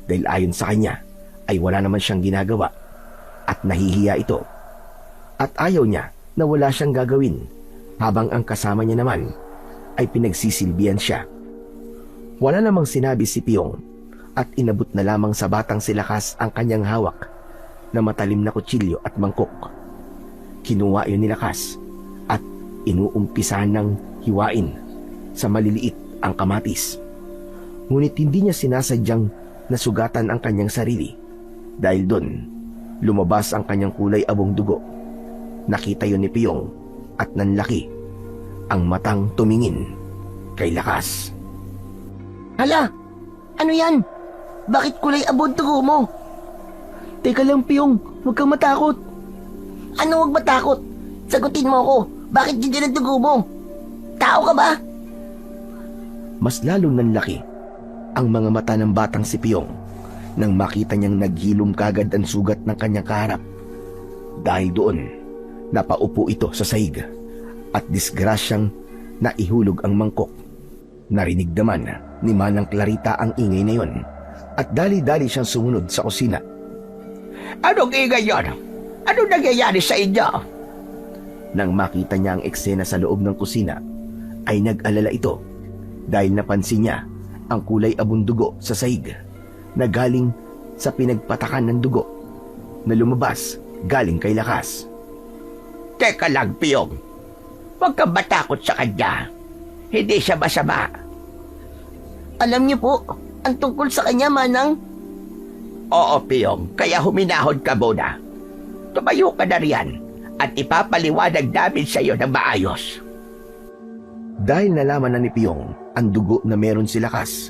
Dahil ayon sa kanya ay wala naman siyang ginagawa at nahihiya ito. At ayaw niya na wala siyang gagawin habang ang kasama niya naman ay pinagsisilbihan siya. Wala namang sinabi si Piyong at inabot na lamang sa batang si Lakas ang kanyang hawak na matalim na kutsilyo at mangkok. Kinuha yun ni Lakas at inuumpisahan ng hiwain sa maliliit ang kamatis. Ngunit hindi niya sinasadyang nasugatan ang kanyang sarili dahil doon lumabas ang kanyang kulay abong dugo. Nakita yun ni Piyong at nanlaki ang matang tumingin kay Lakas. Hala, ano yan? Bakit kulay abon dugo mo? Teka lang, Piyong. Huwag kang matakot. Ano wag matakot? Sagutin mo ako. Bakit ganyan ang dugo mo? Tao ka ba? Mas lalong nanlaki ang mga mata ng batang si Piyong nang makita niyang naghilom kagad ang sugat ng kanyang kaharap. Dahil doon, napaupo ito sa sahig at disgrasyang naihulog ang mangkok. Narinig naman ni Manang Clarita ang ingay na yon at dali-dali siyang sumunod sa kusina. Anong ingay yon? Anong nangyayari sa inyo? Nang makita niya ang eksena sa loob ng kusina, ay nag-alala ito dahil napansin niya ang kulay abong dugo sa sahig na galing sa pinagpatakan ng dugo na lumabas galing kay Lakas. Teka lang, Piyong. Huwag kang matakot sa kanya. Hindi siya masama. Alam niyo po, ang tungkol sa kanya, Manang. Oo, Piyong. Kaya huminahon ka muna. Tumayo ka na riyan at ipapaliwanag namin sa iyo ng maayos. Dahil nalaman na ni Piyong ang dugo na meron si Lakas,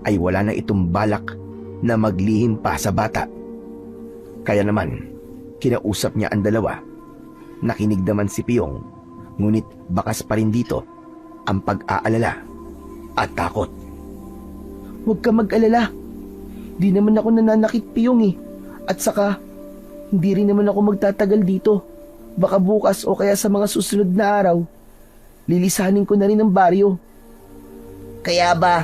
ay wala na itong balak na maglihim pa sa bata. Kaya naman, kinausap niya ang dalawa. Nakinig naman si Piyong, ngunit bakas pa rin dito ang pag-aalala at takot. Huwag ka mag-alala. Di naman ako nananakit, Piyong At saka, hindi rin naman ako magtatagal dito. Baka bukas o kaya sa mga susunod na araw, lilisanin ko na rin ang baryo. Kaya ba,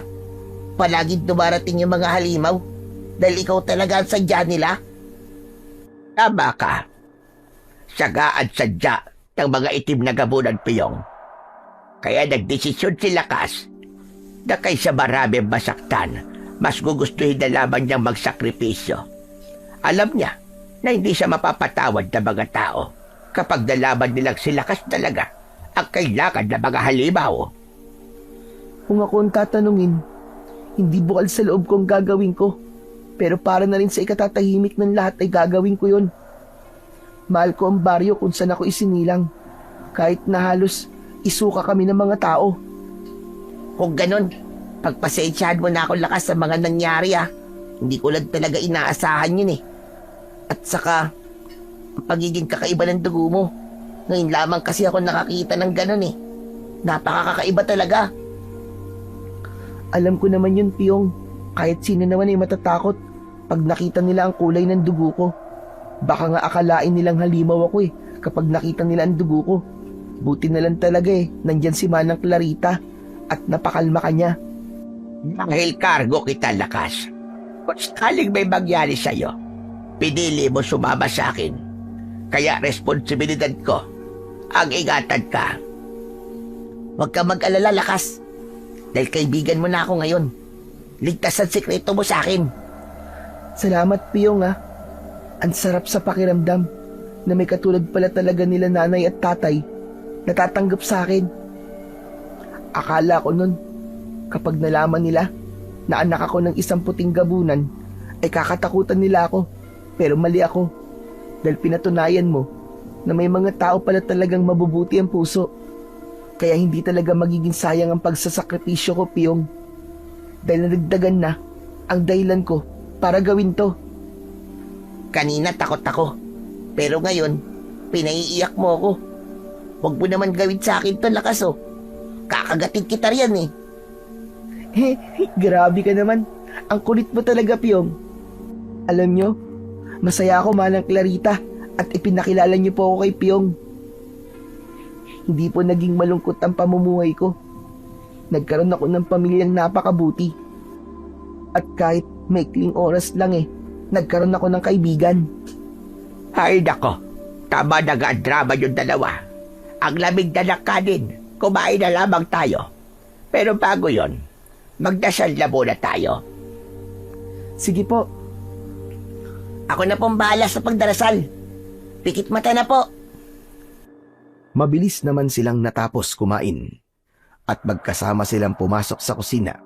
palaging dumarating yung mga halimaw? Dahil ikaw talaga ang sadya nila? Tama ka. Saga at sadya ng mga itim na gabunan, Piyong. Kaya nagdesisyon si Lakas na kaysa marami masaktan, mas gugustuhin na lamang niyang magsakripisyo. Alam niya na hindi siya mapapatawad ng mga tao kapag nalaman nilang si Lakas talaga ang kailangan ng mga halimaw. Kung ako ang tatanungin, hindi bukal sa loob kong gagawin ko. Pero para na rin sa ikatatahimik ng lahat ay gagawin ko yon. Mahal ko ang baryo kung saan ako isinilang. Kahit na halos isuka kami ng mga tao. Kung ganun, pagpasensyahan mo na ako, Lakas, sa mga nangyari Hindi ko lang talaga inaasahan yun At saka, ang pagiging kakaiba ng dugo mo. Ngayon lamang kasi ako nakakita ng ganun Napakakaiba talaga. Alam ko naman yun, Piyong. Kahit sino naman ay matatakot pag nakita nila ang kulay ng dugo ko. Baka nga akalain nilang halimaw ako kapag nakita nila ang dugo ko. Buti na lang talaga nandyan si Manang Clarita at napakalma ka niya. Dahil kargo kita, Lakas. Kung sakaling may mangyari sa'yo, pinili mo sumama sa akin. Kaya responsibilidad ko ang ingatan ka. Huwag ka mag-alala, Lakas. Dahil kaibigan mo na ako ngayon. Ligtas ang sikreto mo sa akin. Salamat, Piyong, ah. Ang sarap sa pakiramdam na may katulad pala talaga nila nanay at tatay na tatanggap sa akin. Akala ko nun, kapag nalaman nila na anak ako ng isang puting gabunan, ay kakatakutan nila ako. Pero mali ako. Dahil pinatunayan mo na may mga tao pala talagang mabubuti ang puso. Kaya hindi talaga magiging sayang ang pagsasakripisyo ko, Piyong. Dahil nadagdagan na ang dahilan ko para gawin to. Kanina takot ako. Pero ngayon, pinaiiyak mo ako. Huwag mo naman gawin sa akin to, Lakas, oh. Kakagatin kita riyan eh. Grabe ka naman. Ang kulit mo talaga, Piyong. Alam nyo, masaya ako manang Clarita at ipinakilala niyo po ako kay Piyong. Hindi po naging malungkot ang pamumuhay ko. Nagkaroon ako ng pamilyang napakabuti. At kahit maikling oras lang nagkaroon ako ng kaibigan. Ay nako, tama na nga ang drama yung dalawa. Ang lamig na ng kanin, kumain na lamang tayo. Pero bago yon, magdasal na muna tayo. Sige po. Ako na pong bahala sa pagdarasal. Pikit mata na po. Mabilis naman silang natapos kumain at magkasama silang pumasok sa kusina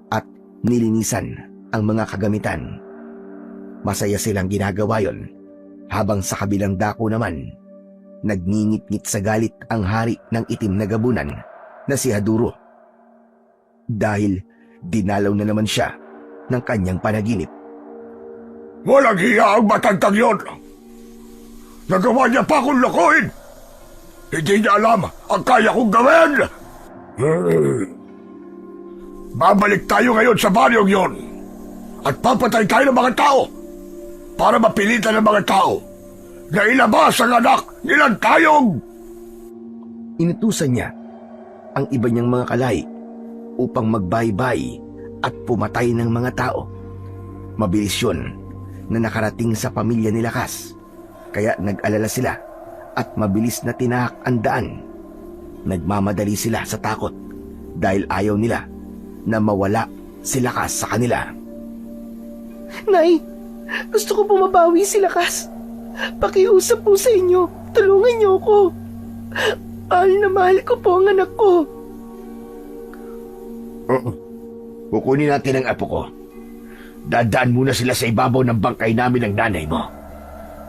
at nilinisan ang mga kagamitan. Masaya silang ginagawa yon habang sa kabilang dako naman, nagngingit-ngit sa galit ang hari ng itim na gabunan na si Haduro. Dahil dinalaw na naman siya ng kanyang panaginip. Walang hiya ang matandang yon! Nagawa niya pa akong lokohin! Hindi niya alam ang kaya kong gawin! Babalik tayo ngayon sa baryong yon at papatay tayo ng mga tao para mapilitan ng mga tao na ilabas ang anak nilang tayong! Inutusan niya ang iba niyang mga kalay upang magbaybay at pumatay ng mga tao. Mabilis yun na nakarating sa pamilya ni Lakas, kaya nag-alala sila at mabilis na tinahak ang daan. Nagmamadali sila sa takot dahil ayaw nila na mawala si Lakas sa kanila. Nay, gusto ko po mabawi si Lakas. Pakiusap po sa inyo. Tulungan niyo ako. Mahal na mahal ko po ang anak ko. Kukunin natin ang apo ko. Dadaan muna sila sa ibabaw ng bangkay namin ng nanay mo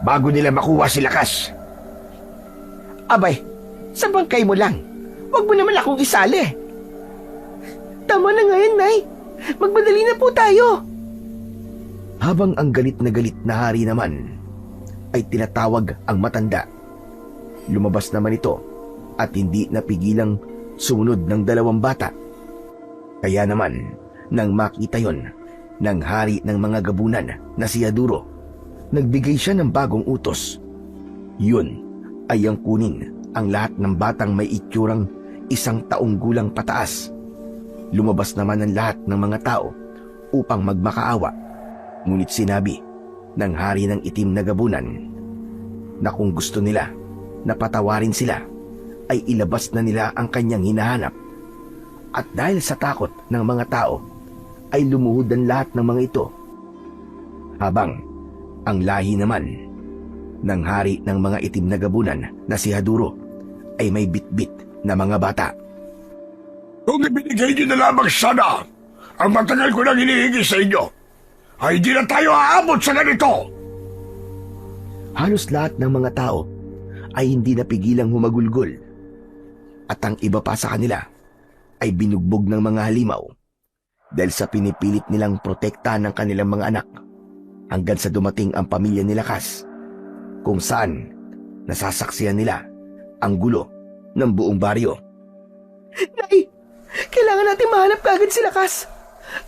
bago nila makuha si Lakas. Abay, sa bangkay mo lang. Huwag mo naman akong isali. Tama na nga yan, Nay. Magmadali na po tayo. Habang ang galit na hari naman ay tinatawag ang matanda. Lumabas naman ito at hindi napigilang sumunod ng dalawang bata. Kaya naman, nang makita yon ng hari ng mga gabunan na si Haduro, nagbigay siya ng bagong utos. Yun ay ang kunin ang lahat ng batang may itsurang 1 taong gulang pataas. Lumabas naman ang lahat ng mga tao upang magmakaawa. Ngunit sinabi ng hari ng itim na gabunan na kung gusto nila na patawarin sila, ay ilabas na nila ang kanyang hinahanap. At dahil sa takot ng mga tao, ay lumuhod ang lahat ng mga ito. Habang ang lahi naman ng hari ng mga itim na gabunan na si Haduro ay may bitbit na mga bata. Kung ibinigay niyo na lamang sana ang matagal ko nang hinihingi sa inyo, ay di na tayo aabot sa ganito! Halos lahat ng mga tao ay hindi napigilang humagulgol. At ang iba pa sa kanila ay binugbog ng mga halimaw dahil sa pinipilit nilang protektahan ng kanilang mga anak hanggang sa dumating ang pamilya ni Lakas, kung saan nasasaksihan nila ang gulo ng buong baryo. Nay, kailangan natin mahanap kagad si Lakas.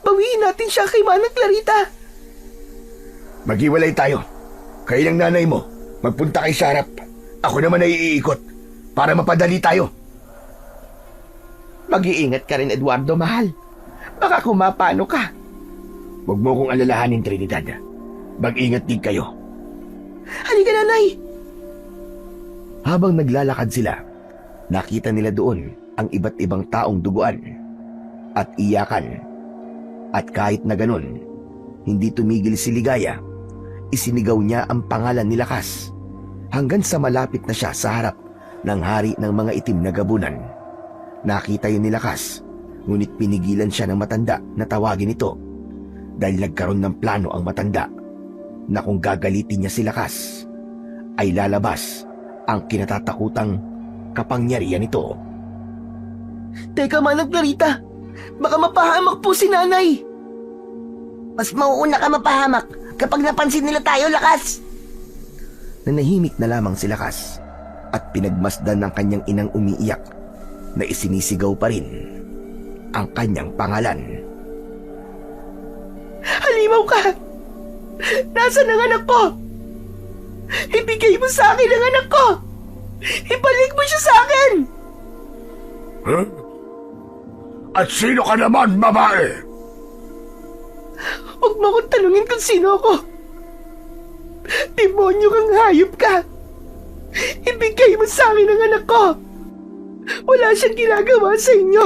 Bawiin natin siya kay Manang Clarita. Maghiwalay tayo. Kayo ng nanay mo, magpunta kay sa harap. Ako naman ay iikot para mapadali tayo. Mag-iingat ka rin, Eduardo, mahal. Baka kumapano ka. Huwag mo kong alalahanin, Trinidad. Mag-ingat din kayo. Halika na, Nay. Habang naglalakad sila, nakita nila doon ang iba't ibang taong duguan at iyakan. At kahit na ganun, hindi tumigil si Ligaya. Isinigaw niya ang pangalan ni Lakas hanggang sa malapit na siya sa harap ng hari ng mga itim na gabunan. Nakita yun ni Lakas, ngunit pinigilan siya ng matanda na tawagin ito dahil nagkaroon ng plano ang matanda na kung gagalitin niya si Lakas ay lalabas ang kinatatakutang kapangyarihan nito. Teka, Manang Clarita. Baka mapahamak po si nanay. Mas mauuna ka mapahamak kapag napansin nila tayo, Lakas. Nanahimik na lamang si Lakas at pinagmasdan ng kanyang inang umiiyak na isinisigaw pa rin ang kanyang pangalan. Halimaw ka! Nasaan ang anak ko? Ibigay mo sa akin ang anak ko! Ibalik mo siya sa akin! Huh? At sino ka naman, babae? Huwag mo akong tanungin kung sino ako. Demonyo kang hayop ka! Ibigay mo sa akin ang anak ko! Wala siyang ginagawa sa inyo!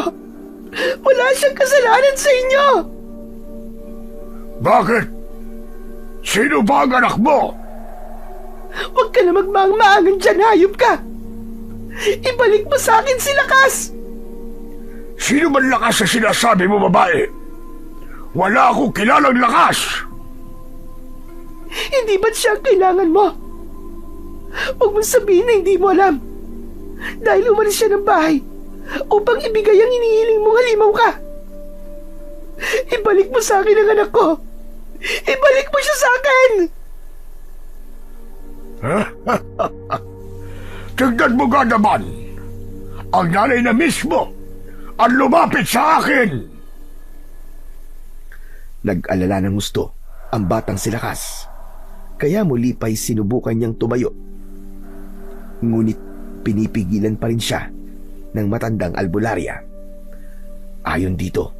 Wala siyang kasalanan sa inyo! Bakit? Sino ba ang anak mo? Huwag ka na magmaang-maangan dyan, hayop ka! Ibalik mo sa akin si Lakas! Sino man Lakas sa sinasabi mo, babae? Wala akong kilalang Lakas! Hindi ba't siya ang kailangan mo? Huwag mong sabihin na hindi mo alam. Dahil umalis siya ng bahay upang ibigay ang inihiling mong halimaw ka. Ibalik mo sa akin ang anak ko. Ibalik mo siya sa akin! Tignan mo nga naman! Ang nanay na mismo ang lumapit sa akin! Nag-alala ng gusto ang batang si Lakas, kaya muli pa'y sinubukan niyang tumayo. Ngunit pinipigilan pa rin siya ng matandang albularya. Ayon dito,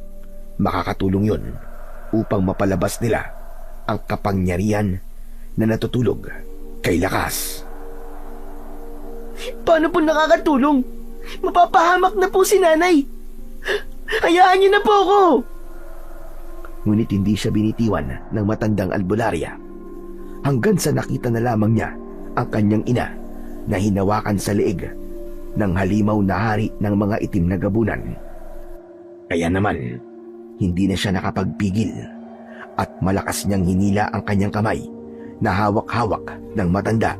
makakatulong yon upang mapalabas nila ang kapangyarihan na natutulog kay Lakas. Paano po nakakatulong? Mapapahamak na po si nanay. Hayaan niyo na po ako. Ngunit hindi siya binitiwan ng matandang albularya hanggang sa nakita na lamang niya ang kanyang ina na hinawakan sa leeg ng halimaw na hari ng mga itim na gabunan. Kaya naman, hindi na siya nakapagpigil at malakas niyang hinila ang kanyang kamay na hawak-hawak ng matanda.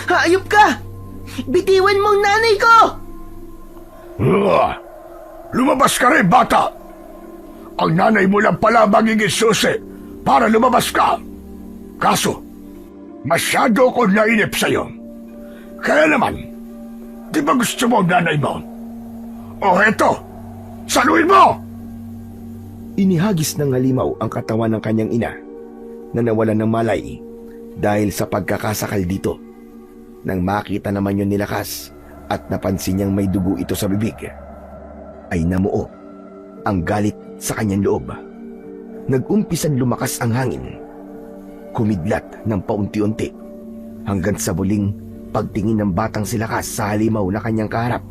Hayop ka! Bitiwan mo ang nanay ko! Lumabas ka rin, bata! Ang nanay mo lang pala magiging susi para lumabas ka. Kaso, masyado ko nainip sa'yo. Kaya naman, di ba gusto mo ang nanay mo? O heto, saluhin mo! Inihagis ng halimaw ang katawan ng kanyang ina na nawalan ng malay dahil sa pagkakasakal dito. Nang makita naman yun ni Lakas at napansin niyang may dugo ito sa bibig, ay namuo ang galit sa kanyang loob. Nag-umpisan lumakas ang hangin. Kumidlat ng paunti-unti hanggang sa muling pagtingin ng batang si Lakas sa halimaw na kanyang kaharap.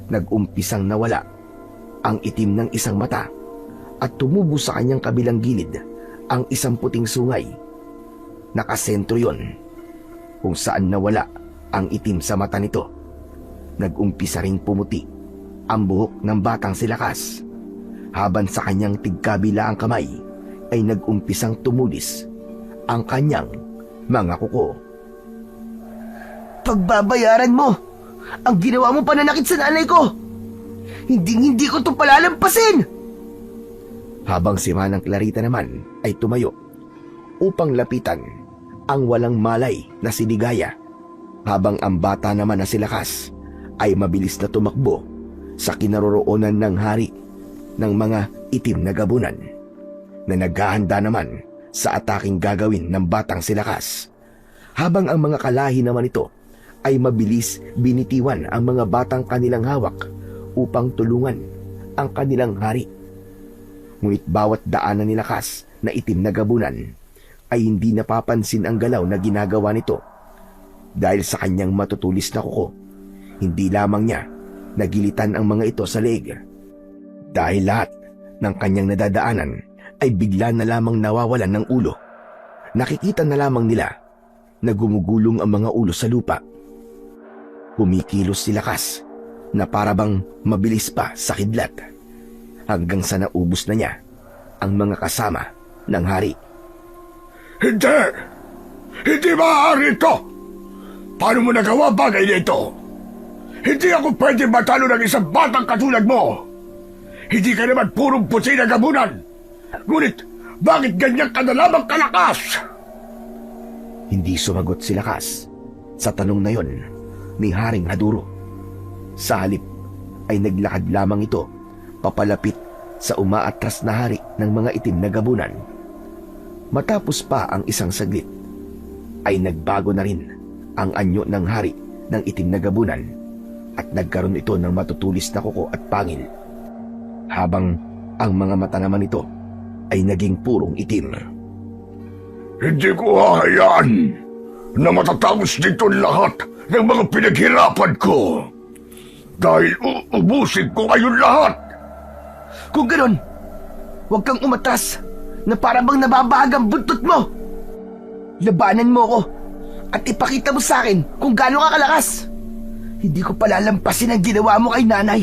Nag-umpisang nawala ang itim ng isang mata at tumubo sa kanyang kabilang gilid ang isang puting sungay. Nakasentro yon kung saan nawala ang itim sa mata nito. Nag-umpisa ring pumuti ang buhok ng batang si Lakas, habang sa kanyang tigkabila ang kamay ay nag-umpisang tumulis ang kanyang mga kuko. Pagbabayaran mo ang ginawa mo pananakit sa nanay ko! Hindi ko ito palalampasin! Habang si Manang Clarita naman ay tumayo upang lapitan ang walang malay na si Ligaya, habang ang bata naman na si Lakas ay mabilis na tumakbo sa kinaroroonan ng hari ng mga itim na gabunan na naghahanda naman sa ataking gagawin ng batang si Lakas, habang ang mga kalahi naman ito ay mabilis binitiwan ang mga batang kanilang hawak upang tulungan ang kanilang hari. Ngunit bawat daanan ni Lakas na itim na gabunan ay hindi napapansin ang galaw na ginagawa nito dahil sa kanyang matutulis na kuko. Hindi lamang niya Nagilitan ang mga ito sa leeg. Dahil lahat ng kanyang nadadaanan ay bigla na lamang nawawalan ng ulo. Nakikita na lamang nila na gumugulong ang mga ulo sa lupa. Kumikilos si Lakas na parabang mabilis pa sa kidlat hanggang sa naubos na niya ang mga kasama ng hari. Hindi! Hindi maaari ito! Paano mo nagawa bagay nito? Hindi ako pwede matalo ng isang batang katulad mo! Hindi ka naman purong pusi na gabunan! Ngunit, bakit ganyan ka na lamang kalakas? Hindi sumagot si Lakas sa tanong na yon ni Haring Haduro. Sa halip ay naglakad lamang ito papalapit sa umaatras na hari ng mga itim na gabunan. Matapos pa ang isang saglit, ay nagbago na rin ang anyo ng hari ng itim na gabunan at nagkaroon ito ng matutulis na kuko at pangil, habang ang mga mata naman nito ay naging purong itim. Hindi ko hahayaan na matatapos dito lahat ng mga pinaghirapan ko. Dahil uubusin ko kayong lahat. Kung ganon, huwag kang umatras na parabang nababahag ang buntot mo. Labanan mo ko at ipakita mo sa akin kung gaano ka kalakas. Hindi ko palalampasin ang ginawa mo kay nanay.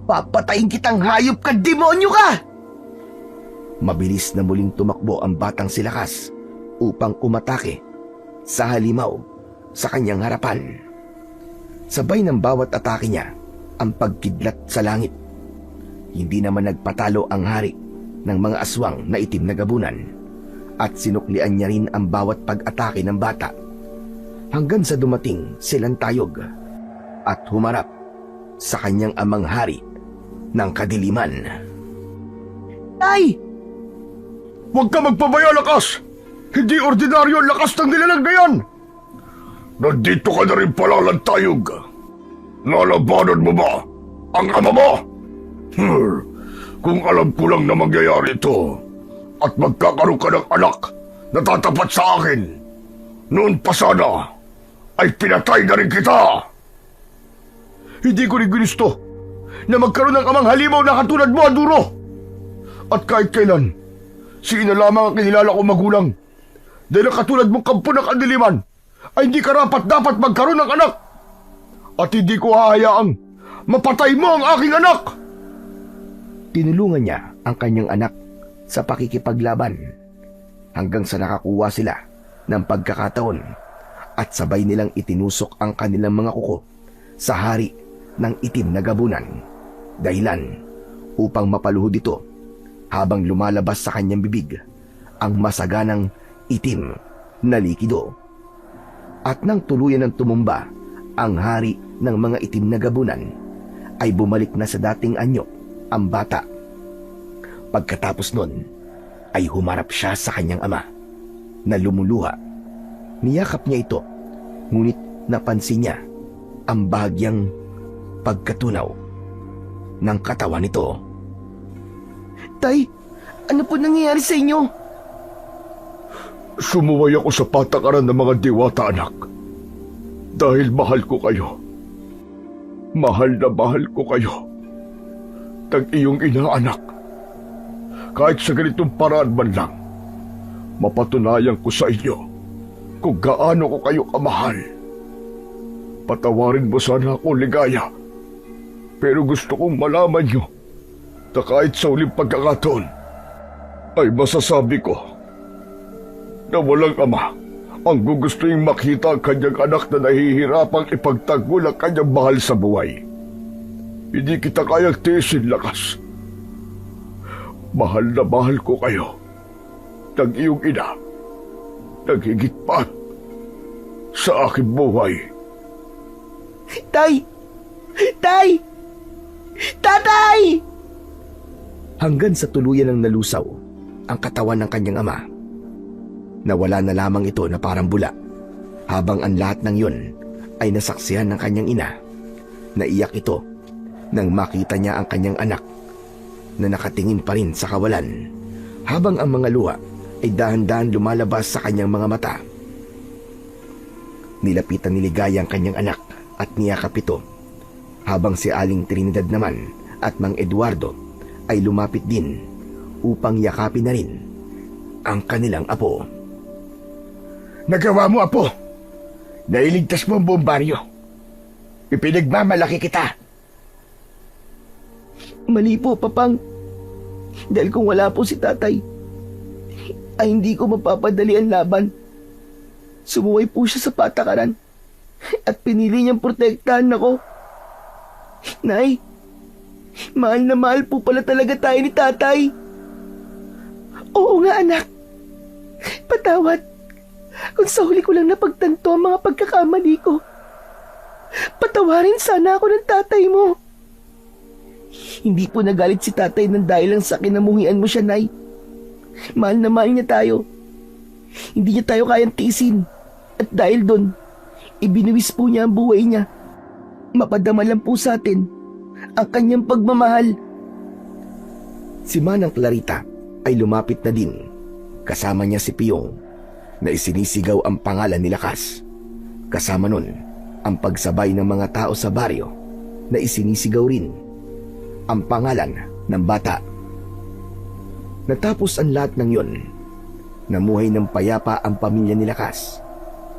Papatayin kitang hayop ka, demonyo ka! Mabilis na muling tumakbo ang batang si Lakas upang umatake sa halimaw sa kanyang harapan. Sabay ng bawat atake niya ang pagkidlat sa langit. Hindi naman nagpatalo ang hari ng mga aswang na itim na gabunan at sinuklian niya rin ang bawat pag-atake ng bata hanggang sa dumating silang tayog at humarap sa kanyang amang hari ng kadiliman. Tay! Huwag ka magpabaya, Lakas! Hindi ordinaryo ang lakas ng nilalang na yan! Nandito ka na rin pala, Lantayog. Nalabanan mo ba ang ama mo? Kung alam ko lang na mangyayari ito at magkakaroon ka ng anak na tatapat sa akin, noon pa sana ay pinatay na rin kita! Hindi ko rin ginusto na magkaroon ng amang halimaw na katulad mo, Aduro! At kahit kailan, si ina lamang ang kinilala ko magulang. Dahil ang katulad mong kampo ng kadiliman ay hindi karapat-dapat magkaroon ng anak. At hindi ko hahayaang mapatay mo ang aking anak. Tinulungan niya ang kanyang anak sa pakikipaglaban hanggang sa nakakuha sila ng pagkakataon at sabay nilang itinusok ang kanilang mga kuko sa hari ng itim na gabunan. Dahilan upang mapaluhod ito habang lumalabas sa kanyang bibig ang masaganang itim na likido. At nang tuluyan ng tumumba ang hari ng mga itim na gabunan, ay bumalik na sa dating anyo ang bata. Pagkatapos nun, ay humarap siya sa kanyang ama na lumuluha. Niyakap niya ito, ngunit napansin niya ang bahagyang pagkatunaw ng katawan nito. Tay, ano po nangyayari sa inyo? Sumuway ako sa patakaran ng mga diwata, anak. Dahil mahal ko kayo. Mahal na mahal ko kayo. Tag iyong inaanak. Kahit sa ganitong paraan man lang, mapatunayan ko sa inyo kung gaano ko kayo kamahal. Patawarin mo sana ako, Ligaya. Pero gusto kong malaman nyo na kahit sa uling pagkakataon, ay masasabi ko na walang ama ang gugustuhin makita ang kanyang anak na nahihirapang ipagtanggol ang kanyang mahal sa buhay. Hindi kita kayang tiisin, Lakas. Mahal na mahal ko kayo ng iyong ina, naghigit pa sa aking buhay. Tay! Tay! Tatay! Hanggang sa tuluyan ng nalusaw ang katawan ng kanyang ama. Nawala na lamang ito na parang bula, habang ang lahat ng yun ay nasaksihan ng kanyang ina. Naiyak ito nang makita niya ang kanyang anak na nakatingin pa rin sa kawalan, habang ang mga luha ay dahan-dahan lumalabas sa kanyang mga mata. Nilapitan ni Ligaya ang kanyang anak at niyakap ito, habang si Aling Trinidad naman at Mang Eduardo ay lumapit din upang yakapin na rin ang kanilang apo. Nagawa mo, Apo. Nailigtas mo ang buong baryo. Ipinagmamalaki kita. Mali po, Papang. Dahil kung wala po si tatay, ay hindi ko mapapadali ang laban. Sumuway po siya sa patakaran at pinili niyang protektahan ako. Nay, mahal na mahal po pala talaga tayo ni tatay. Oo nga, anak. Patawad kung sa huli ko lang napagtanto ang mga pagkakamali ko. Patawarin sana ako ng tatay mo. Hindi po nagalit si tatay nang dahil lang sa kinamuhian mo siya, Nay. Mahal na mahal niya tayo. Hindi niya tayo kayang tiisin. At dahil doon, ibinuwis po niya ang buhay niya. Mapadama lang po sa atin ang kanyang pagmamahal. Si Manang Clarita ay lumapit na din. Kasama niya si Piyong na isinisigaw ang pangalan ni Lakas. Kasama nun ang pagsabay ng mga tao sa baryo na isinisigaw rin ang pangalan ng bata. Natapos ang lahat ng yon, namuhay ng payapa ang pamilya ni Lakas.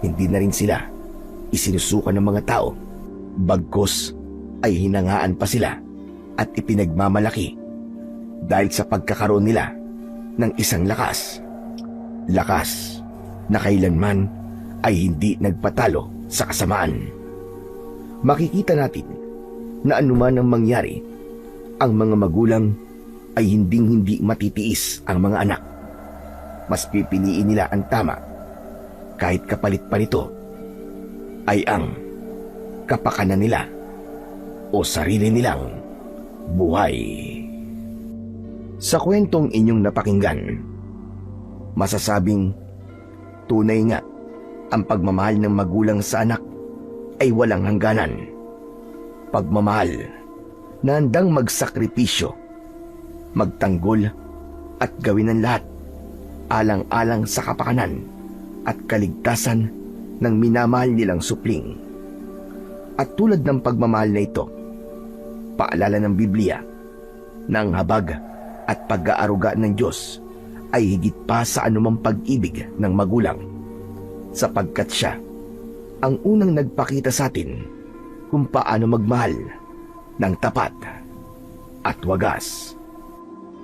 Hindi na rin sila isinusukan ng mga tao. Bagkus ay hinangaan pa sila at ipinagmamalaki dahil sa pagkakaroon nila ng isang lakas. Lakas na kailanman ay hindi nagpatalo sa kasamaan. Makikita natin na anuman ang mangyari, ang mga magulang ay hinding-hindi matitiis ang mga anak. Mas pipiliin nila ang tama kahit kapalit pa nito ay ang kapakanan nila o sarili nilang buhay. Sa kwentong inyong napakinggan, masasabing tunay nga ang pagmamahal ng magulang sa anak ay walang hangganan. Pagmamahal na handang magsakripisyo, magtanggol at gawin ang lahat alang-alang sa kapakanan at kaligtasan ng minamahal nilang supling. At tulad ng pagmamahal na ito, paalala ng Biblia na ang habag at pag-aaruga ng Diyos ay higit pa sa anumang pag-ibig ng magulang, sapagkat siya ang unang nagpakita sa atin kung paano magmahal ng tapat at wagas.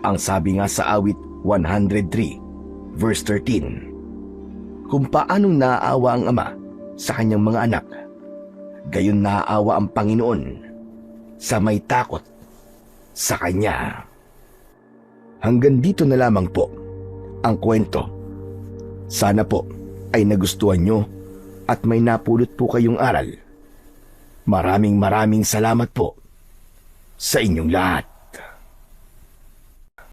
Ang sabi nga sa awit 103 verse 13, kung paanong naaawa ang ama sa kanyang mga anak, gayon naaawa ang Panginoon sa may takot sa Kanya. Hanggang dito na lamang po ang kwento. Sana po ay nagustuhan nyo at may napulot po kayong aral. Maraming salamat po sa inyong lahat.